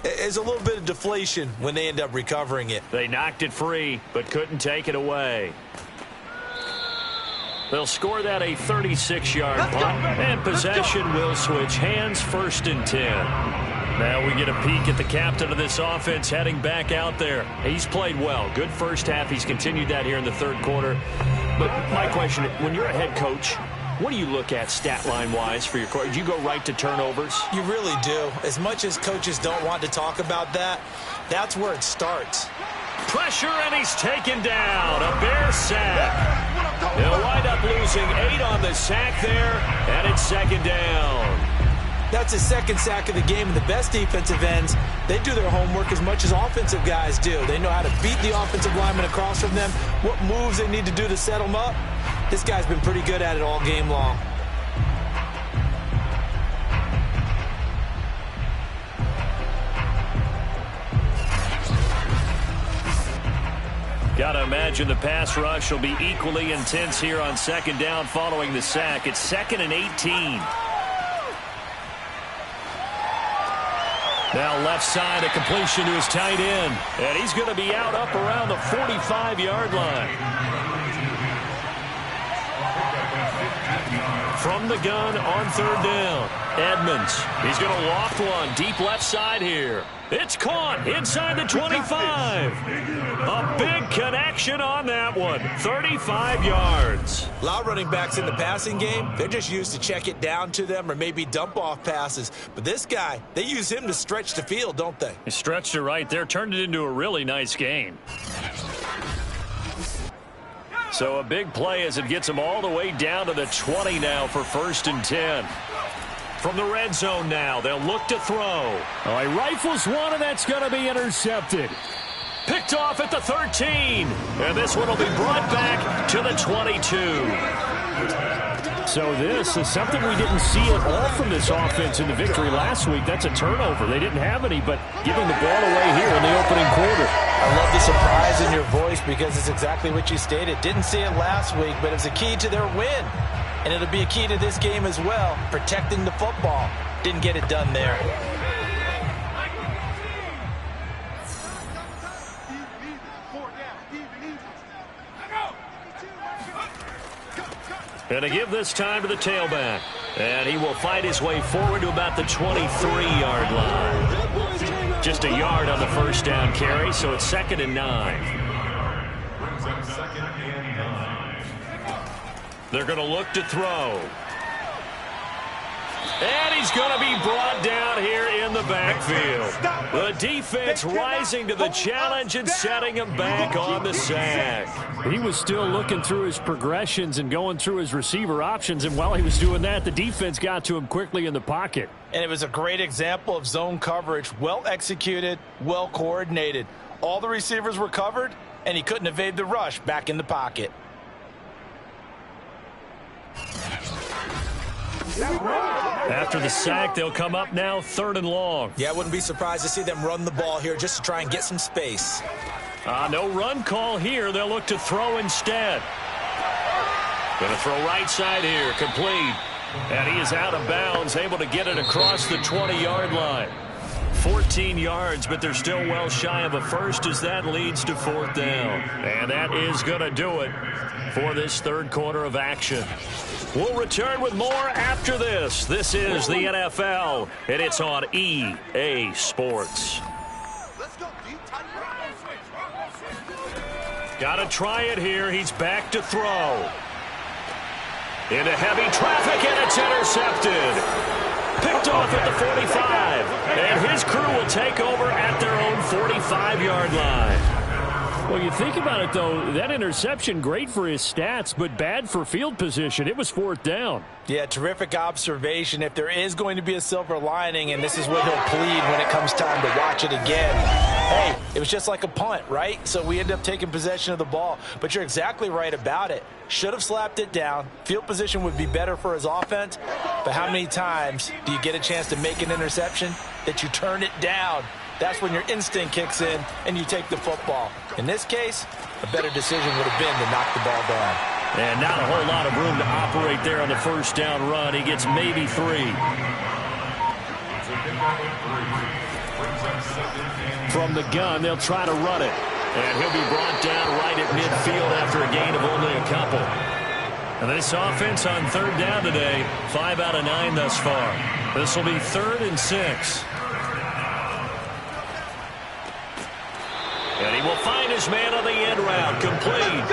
There's a little bit of deflation when they end up recovering it. They knocked it free, but couldn't take it away. They'll score that a 36-yard punt, and possession will switch hands. 1st and 10. Now we get a peek at the captain of this offense heading back out there. He's played well. Good first half. He's continued that here in the third quarter. But my question, when you're a head coach, what do you look at stat line-wise for your coach? Do you go right to turnovers? You really do. As much as coaches don't want to talk about that, that's where it starts. Pressure, and he's taken down. A Bear sack. They'll wind up losing 8 on the sack there, and it's second down. That's his second sack of the game, and the best defensive ends, they do their homework as much as offensive guys do. They know how to beat the offensive lineman across from them, what moves they need to do to set them up. This guy's been pretty good at it all game long. Got to imagine the pass rush will be equally intense here on second down following the sack. It's 2nd and 18. Now left side, a completion to his tight end. And he's going to be out up around the 45-yard line. From the gun on third down. Edmonds. He's going to loft one deep left side here. It's caught inside the 25. A big connection on that one. 35 yards. A lot of running backs in the passing game, they're just used to check it down to them or maybe dump off passes. But this guy, they use him to stretch the field, don't they? He stretched it right there, turned it into a really nice gain. So a big play as it gets him all the way down to the 20 now for 1st and 10. From the red zone now, they'll look to throw. Oh, he rifles one, and that's going to be intercepted. Picked off at the 13. And this one will be brought back to the 22. So this is something we didn't see at all from this offense in the victory last week. That's a turnover. They didn't have any, but giving the ball away here in the opening quarter. I love the surprise in your voice because it's exactly what you stated. Didn't see it last week, but it was a key to their win. And it'll be a key to this game as well, protecting the football. Didn't get it done there. And to give this time to the tailback. And he will fight his way forward to about the 23-yard line. Just a yard on the first down carry, so it's 2nd and 9. They're going to look to throw. And he's going to be brought down here in the backfield. The defense rising to the challenge and setting him back on the sack. He was still looking through his progressions and going through his receiver options, and while he was doing that, the defense got to him quickly in the pocket. And it was a great example of zone coverage. Well executed, well coordinated. All the receivers were covered, and he couldn't evade the rush back in the pocket. After the sack, they'll come up now 3rd and long. Yeah, I wouldn't be surprised to see them run the ball here just to try and get some space. No run call here. They'll look to throw instead. Going to throw right side here, complete. And he is out of bounds, able to get it across the 20-yard line. 14 yards, but they're still well shy of a first as that leads to 4th down. And that is going to do it for this third quarter of action. We'll return with more after this. This is the NFL, and it's on EA Sports. Got to try it here. He's back to throw. Into heavy traffic, and it's intercepted. Picked off at the 45. And his crew will take over at their own 45-yard line. Well, you think about it, though, that interception, great for his stats, but bad for field position. It was 4th down. Yeah, terrific observation. If there is going to be a silver lining, and this is what he'll plead when it comes time to watch it again, hey, it was just like a punt, right? So we end up taking possession of the ball. But you're exactly right about it. Should have slapped it down. Field position would be better for his offense. But how many times do you get a chance to make an interception that you turn it down? That's when your instinct kicks in and you take the football. In this case, a better decision would have been to knock the ball down. And not a whole lot of room to operate there on the first down run. He gets maybe 3. From the gun, they'll try to run it. And he'll be brought down right at midfield after a gain of only a couple. And this offense on 3rd down today, 5 out of 9 thus far. This will be 3rd and 6. his man on the end route. Complete.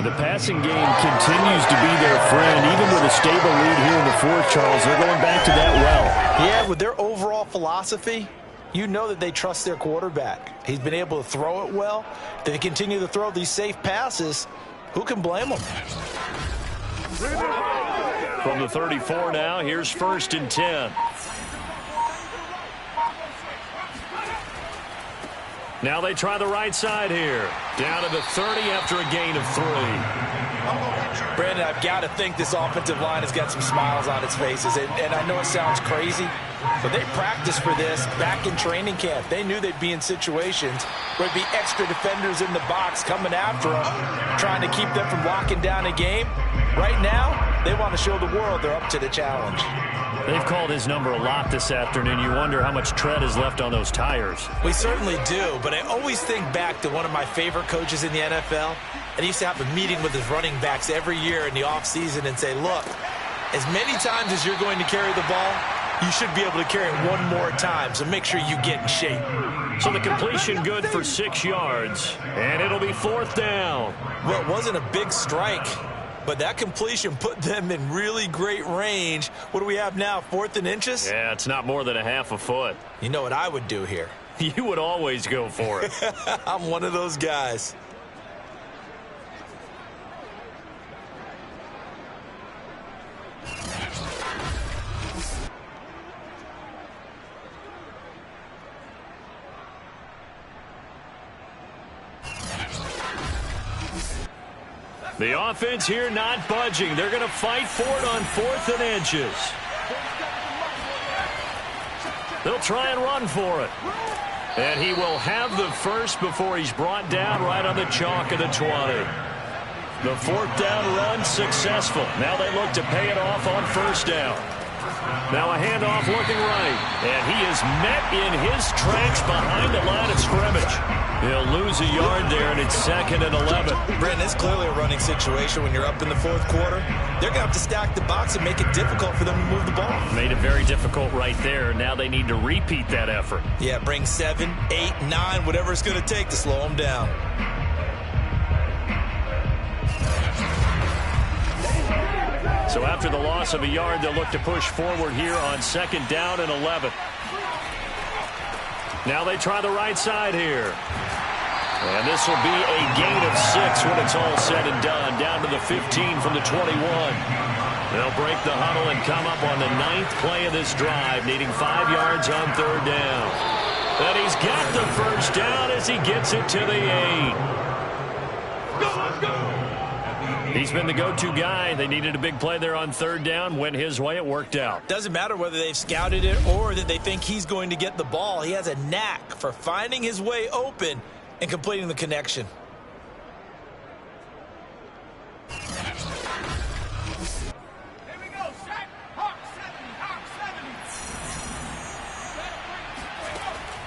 The passing game continues to be their friend. Even with a stable lead here in the fourth, Charles, they're going back to that well. Yeah, with their overall philosophy, you know that they trust their quarterback. He's been able to throw it well. They continue to throw these safe passes. Who can blame them? From the 34 now, here's 1st and 10. Now they try the right side here. Down to the 30 after a gain of 3. Brandon, I've got to think this offensive line has got some smiles on its faces. And I know it sounds crazy, but they practiced for this back in training camp. They knew they'd be in situations where there'd be extra defenders in the box coming after them, trying to keep them from locking down a game. Right now, they want to show the world they're up to the challenge. They've called his number a lot this afternoon. You wonder how much tread is left on those tires. We certainly do, but I always think back to one of my favorite coaches in the NFL. And he used to have a meeting with his running backs every year in the offseason and say, look, as many times as you're going to carry the ball, you should be able to carry it one more time, so make sure you get in shape. So the completion good for 6 yards, and it'll be 4th down. Well, it wasn't a big strike, but that completion put them in really great range. What do we have now, 4th and inches? Yeah, it's not more than a half a foot. You know what I would do here? You would always go for it. I'm one of those guys. The offense here not budging. They're going to fight for it on 4th and inches. They'll try and run for it. And he will have the first before he's brought down right on the chalk of the 20. The 4th down run successful. Now they look to pay it off on 1st down. Now a handoff looking right. And he is met in his tracks behind the line of scrimmage. He'll lose a yard there, and it's 2nd and 11. Brandon, it's clearly a running situation when you're up in the 4th quarter. They're going to have to stack the box and make it difficult for them to move the ball. Made it very difficult right there. Now they need to repeat that effort. Yeah, bring 7, 8, 9, whatever it's going to take to slow them down. So after the loss of a yard, they'll look to push forward here on 2nd down and 11. Now they try the right side here. And this will be a gain of 6 when it's all said and done. Down to the 15 from the 21. They'll break the huddle and come up on the 9th play of this drive, needing 5 yards on 3rd down. And he's got the 1st down as he gets it to the 8. Let's go! He's been the go-to guy. They needed a big play there on 3rd down. Went his way. It worked out. Doesn't matter whether they've scouted it or that they think he's going to get the ball. He has a knack for finding his way open and completing the connection. Here we go, set. Hawk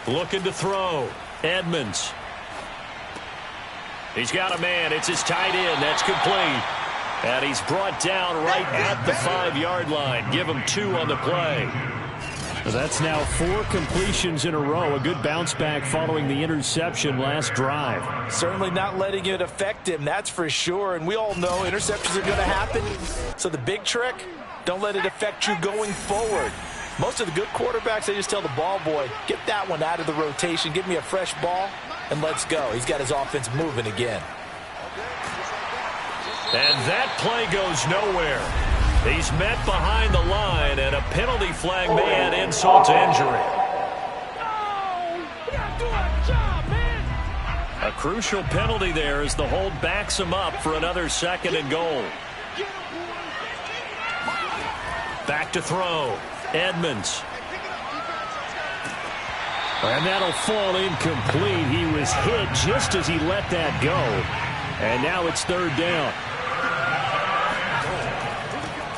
7. Looking to throw. Edmonds. He's got a man. It's his tight end. That's complete. And he's brought down right at the 5-yard line. Give him 2 on the play. That's now 4 completions in a row. A good bounce back following the interception last drive. Certainly not letting it affect him, that's for sure. And we all know interceptions are going to happen. So the big trick, don't let it affect you going forward. Most of the good quarterbacks, they just tell the ball boy, get that one out of the rotation, give me a fresh ball, and let's go. He's got his offense moving again. And that play goes nowhere. He's met behind the line, and a penalty flag may add insult to injury. A crucial penalty there as the hold backs him up for another 2nd and goal. Back to throw. Edmonds. And that'll fall incomplete. He was hit just as he let that go. And now it's 3rd down.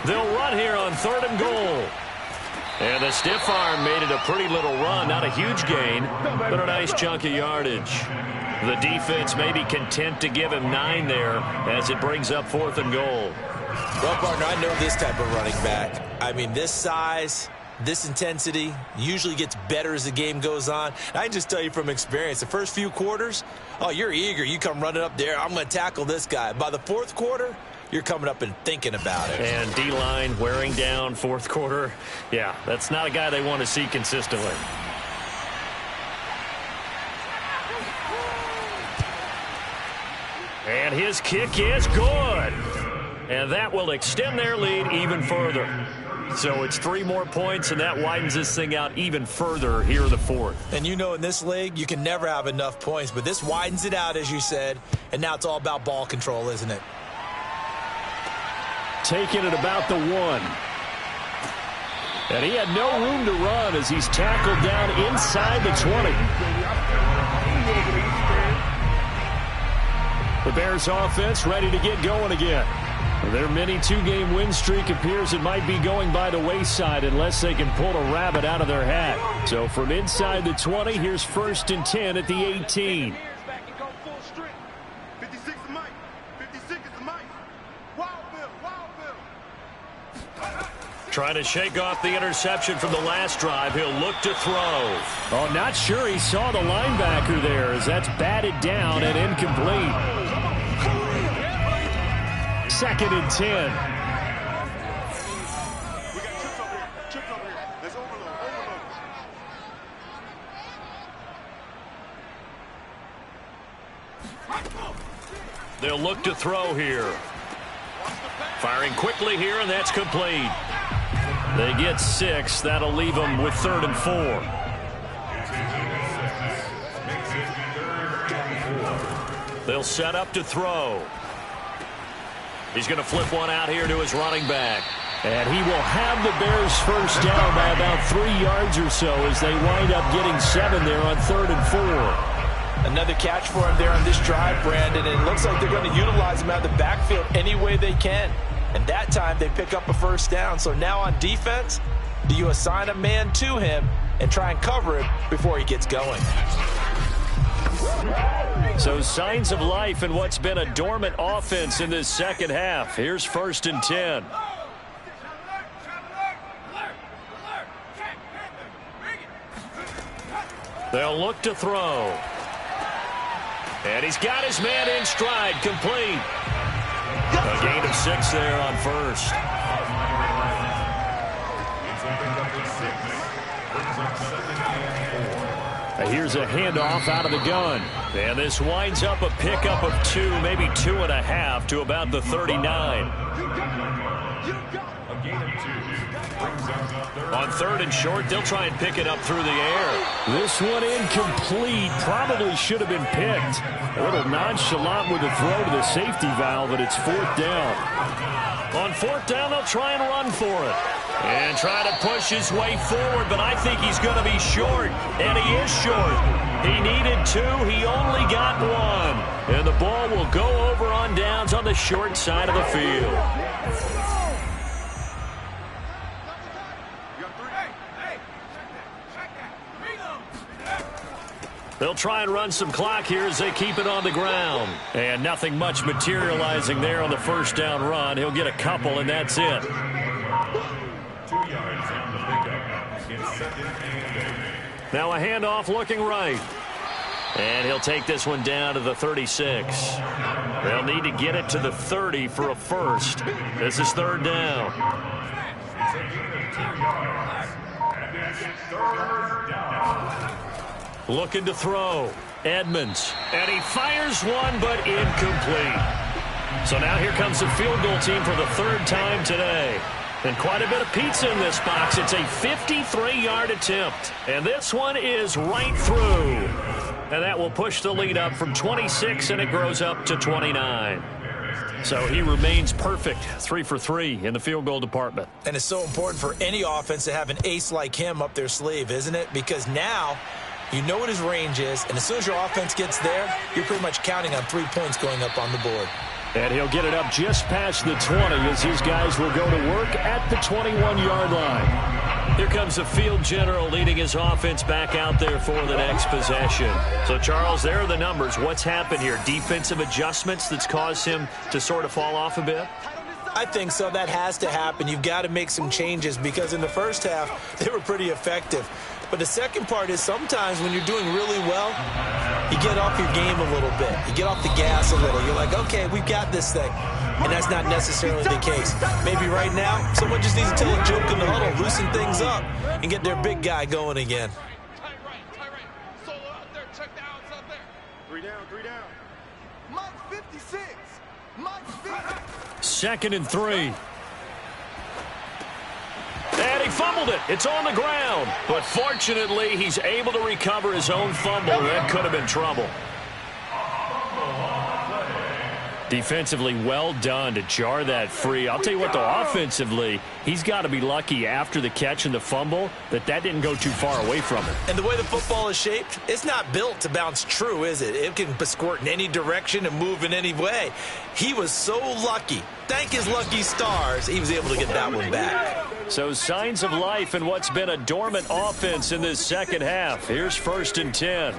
They'll run here on 3rd and goal. And the stiff arm made it a pretty little run. Not a huge gain, but a nice chunk of yardage. The defense may be content to give him 9 there as it brings up 4th and goal. Well, partner, I know this type of running back. I mean, this size, This intensity usually gets better as the game goes on. And I can just tell you from experience, the first few quarters, oh, you're eager. You come running up there, I'm going to tackle this guy. By the fourth quarter, you're coming up and thinking about it. And D-line wearing down fourth quarter. Yeah, that's not a guy they want to see consistently. And his kick is good. And that will extend their lead even further. So it's 3 more points, and that widens this thing out even further here in the fourth. And you know in this league, you can never have enough points, but this widens it out, as you said, and now it's all about ball control, isn't it? Taking it about the 1. And he had no room to run as he's tackled down inside the 20. The Bears offense ready to get going again. Their mini 2-game win streak appears it might be going by the wayside unless they can pull a rabbit out of their hat. So from inside the 20, here's 1st and 10 at the 18. Trying to shake off the interception from the last drive. He'll look to throw. Oh, not sure he saw the linebacker there as that's batted down and incomplete. 2nd and 10. We got trips over here. Trips over here. Let's overload. They'll look to throw here. Firing quickly here, and that's complete. They get 6. That'll leave them with 3rd and 4. They'll set up to throw. He's going to flip one out here to his running back. And he will have the Bears first down by about 3 yards or so as they wind up getting 7 there on 3rd and 4. Another catch for him there on this drive, Brandon, and it looks like they're going to utilize him out of the backfield any way they can. And that time they pick up a first down. So now on defense, do you assign a man to him and try and cover him before he gets going? So signs of life in what's been a dormant offense in this second half. Here's 1st and 10. They'll look to throw. And he's got his man in stride, complete. A gain of 6 there on 1st. Here's a handoff out of the gun. And this winds up a pickup of 2, maybe 2.5 to about the 39. On 3rd and short, they'll try and pick it up through the air. This one incomplete. Probably should have been picked. A little nonchalant with the throw to the safety valve, but it's 4th down. On 4th down, they'll try and run for it. And try to push his way forward, but I think he's going to be short. And he is short. He needed 2. He only got 1. And the ball will go over on downs on the short side of the field. They'll try and run some clock here as they keep it on the ground. And nothing much materializing there on the first down run. He'll get a couple, and that's it. 2 yards on the pickup. It's 2nd and 8. Now a handoff looking right. And he'll take this one down to the 36. They'll need to get it to the 30 for a first. This is 3rd down. It's a gain of 2 yards. And it's 3rd down. Looking to throw. Edmonds. And he fires one, but incomplete. So now here comes the field goal team for the 3rd time today. And quite a bit of pizza in this box. It's a 53-yard attempt. And this one is right through. And that will push the lead up from 26, and it grows up to 29. So he remains perfect, 3 for 3 in the field goal department. And it's so important for any offense to have an ace like him up their sleeve, isn't it? Because now you know what his range is, and as soon as your offense gets there, you're pretty much counting on 3 points going up on the board. And he'll get it up just past the 20 as his guys will go to work at the 21-yard line. Here comes the field general leading his offense back out there for the next possession. So, Charles, there are the numbers. What's happened here? Defensive adjustments that's caused him to sort of fall off a bit? I think so. That has to happen. You've got to make some changes because in the first half, they were pretty effective. But the second part is sometimes when you're doing really well, you get off your game a little bit. You get off the gas a little. You're like, okay, we've got this thing. And that's not necessarily the case. Maybe right now, someone just needs to tell a joke in the huddle, loosen things up, and get their big guy going again. Tie right. Solo out there. Check the outs out there. 3 down. Mike 56. Mike 50. 2nd and 3. And he fumbled it. It's on the ground. But fortunately, he's able to recover his own fumble. That could have been trouble. Defensively, well done to jar that free. I'll tell you what, though, offensively, he's got to be lucky after the catch and the fumble that didn't go too far away from him. And the way the football is shaped, it's not built to bounce true, is it? It can squirt in any direction and move in any way. He was so lucky. Thank his lucky stars, he was able to get that one back. So signs of life in what's been a dormant offense in this second half. Here's 1st and 10.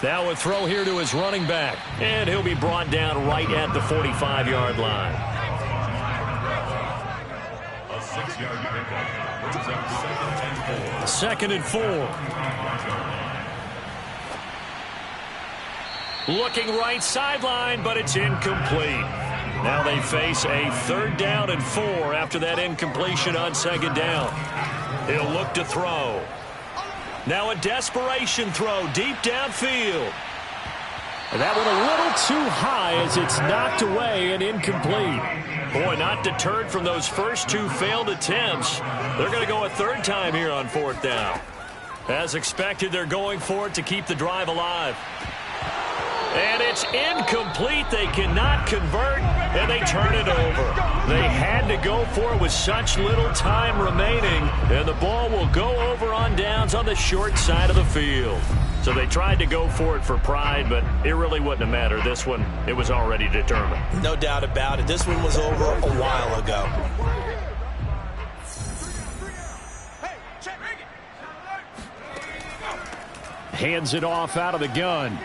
Now a throw here to his running back. And he'll be brought down right at the 45-yard line. A 6-yard pickup brings up 2nd and 4. Looking right sideline, but it's incomplete. Now they face a 3rd down and 4 after that incompletion on 2nd down. He'll look to throw. Now a desperation throw deep downfield. That one a little too high as it's knocked away and incomplete. Boy, not deterred from those first 2 failed attempts. They're going to go a 3rd time here on 4th down. As expected, they're going for it to keep the drive alive. And it's incomplete. They cannot convert, and they turn it over. They had to go for it with such little time remaining, and the ball will go over on downs on the short side of the field. So they tried to go for it for pride, but it really wouldn't have mattered. This one, it was already determined. No doubt about it. This one was over a while ago. Hands it off out of the gun.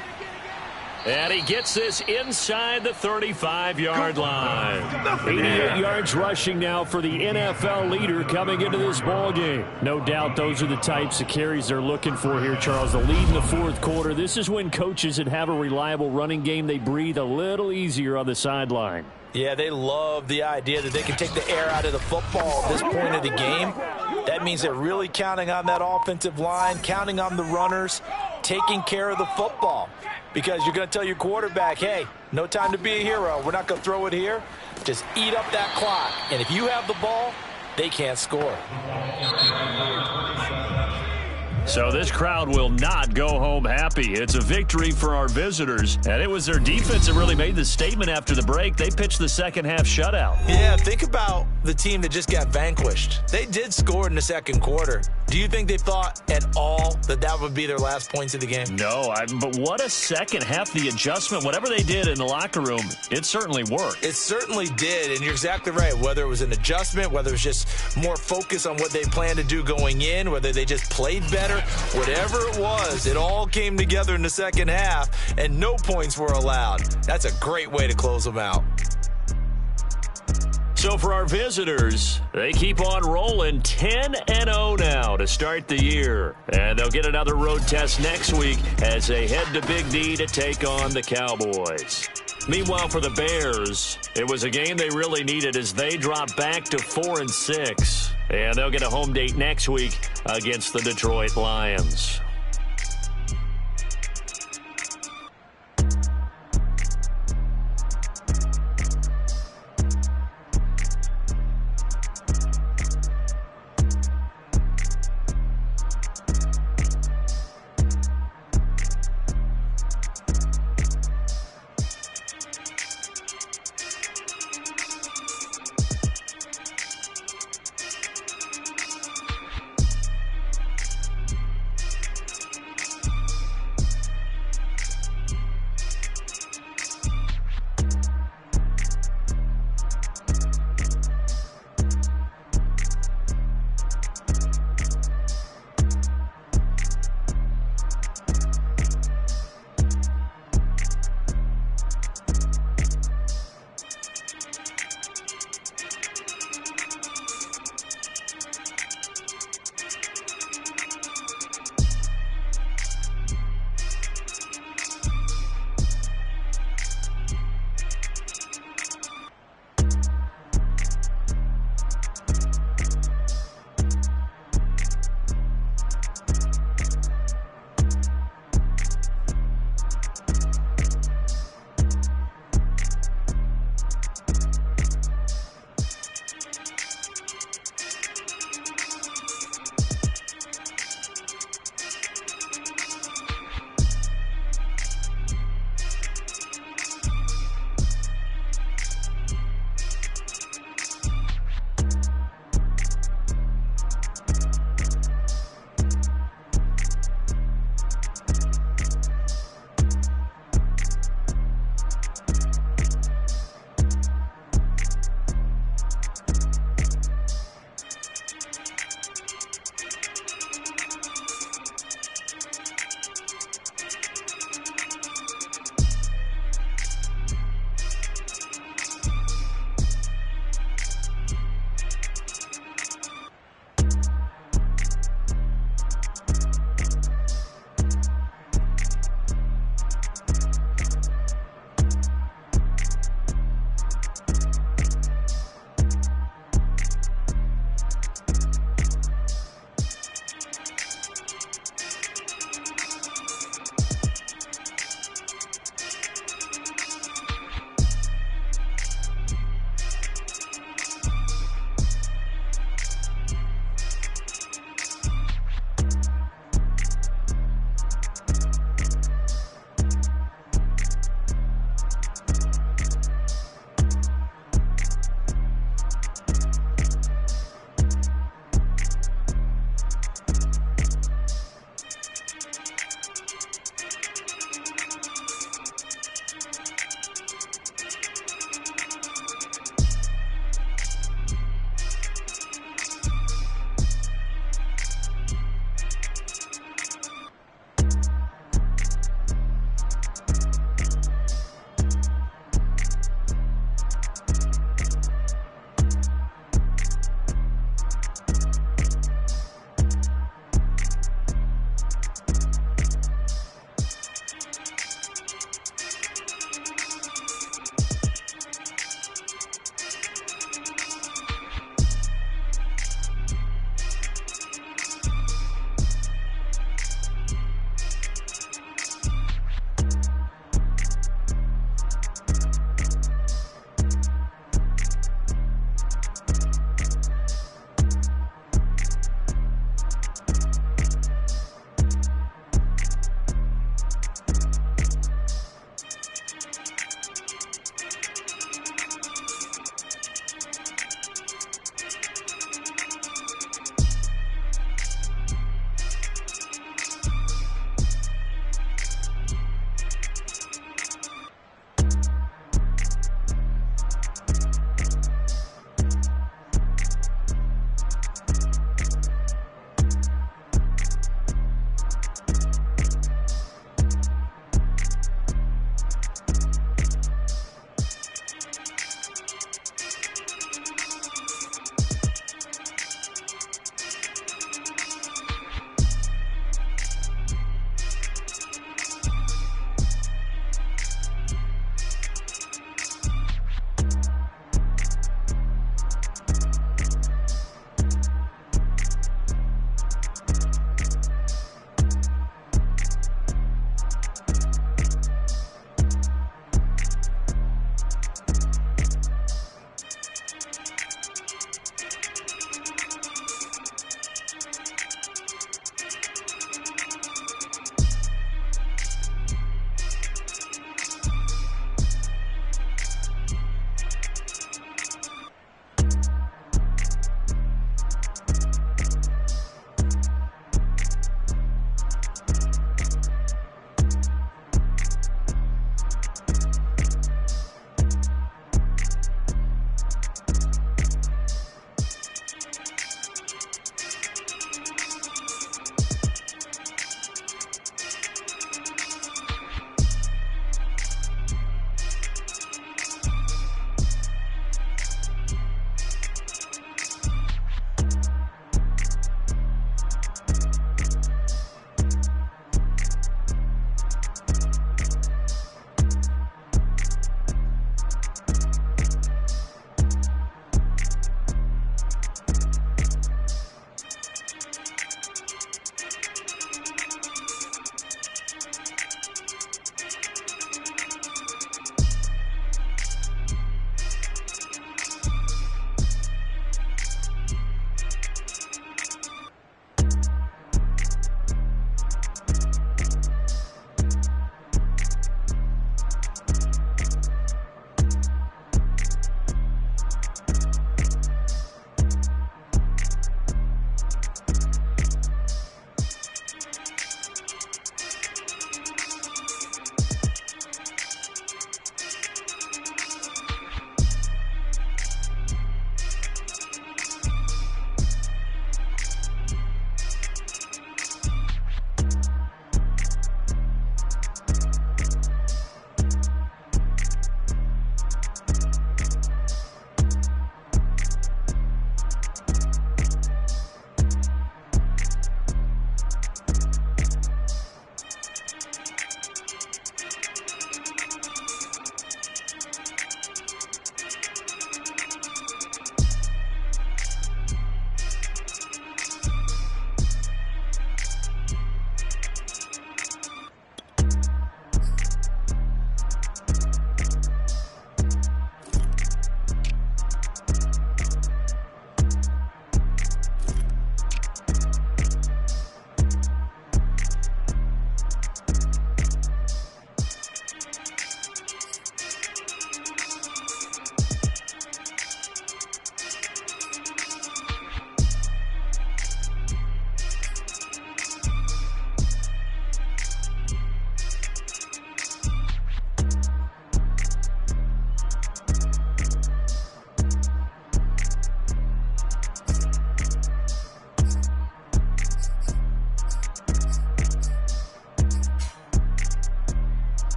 And he gets this inside the 35-yard line. 88 yards rushing now for the NFL leader coming into this ball game. No doubt those are the types of carries they're looking for here, Charles. The lead in the 4th quarter. This is when coaches that have a reliable running game, they breathe a little easier on the sideline. Yeah, they love the idea that they can take the air out of the football at this point of the game. That means they're really counting on that offensive line, counting on the runners, taking care of the football. Because you're going to tell your quarterback, hey, no time to be a hero. We're not going to throw it here. Just eat up that clock. And if you have the ball, they can't score. So this crowd will not go home happy. It's a victory for our visitors. And it was their defense that really made the statement after the break. They pitched the second half shutout. Yeah, think about the team that just got vanquished. They did score in the 2nd quarter. Do you think they thought at all that would be their last points of the game? No, but what a second half. The adjustment, whatever they did in the locker room, it certainly worked. It certainly did, and you're exactly right. Whether it was an adjustment, whether it was just more focus on what they planned to do going in, whether they just played better, whatever it was, it all came together in the second half, and no points were allowed. That's a great way to close them out. So for our visitors, they keep on rolling 10-0 now to start the year. And they'll get another road test next week as they head to Big D to take on the Cowboys. Meanwhile, for the Bears, it was a game they really needed as they drop back to 4-6. And they'll get a home date next week against the Detroit Lions.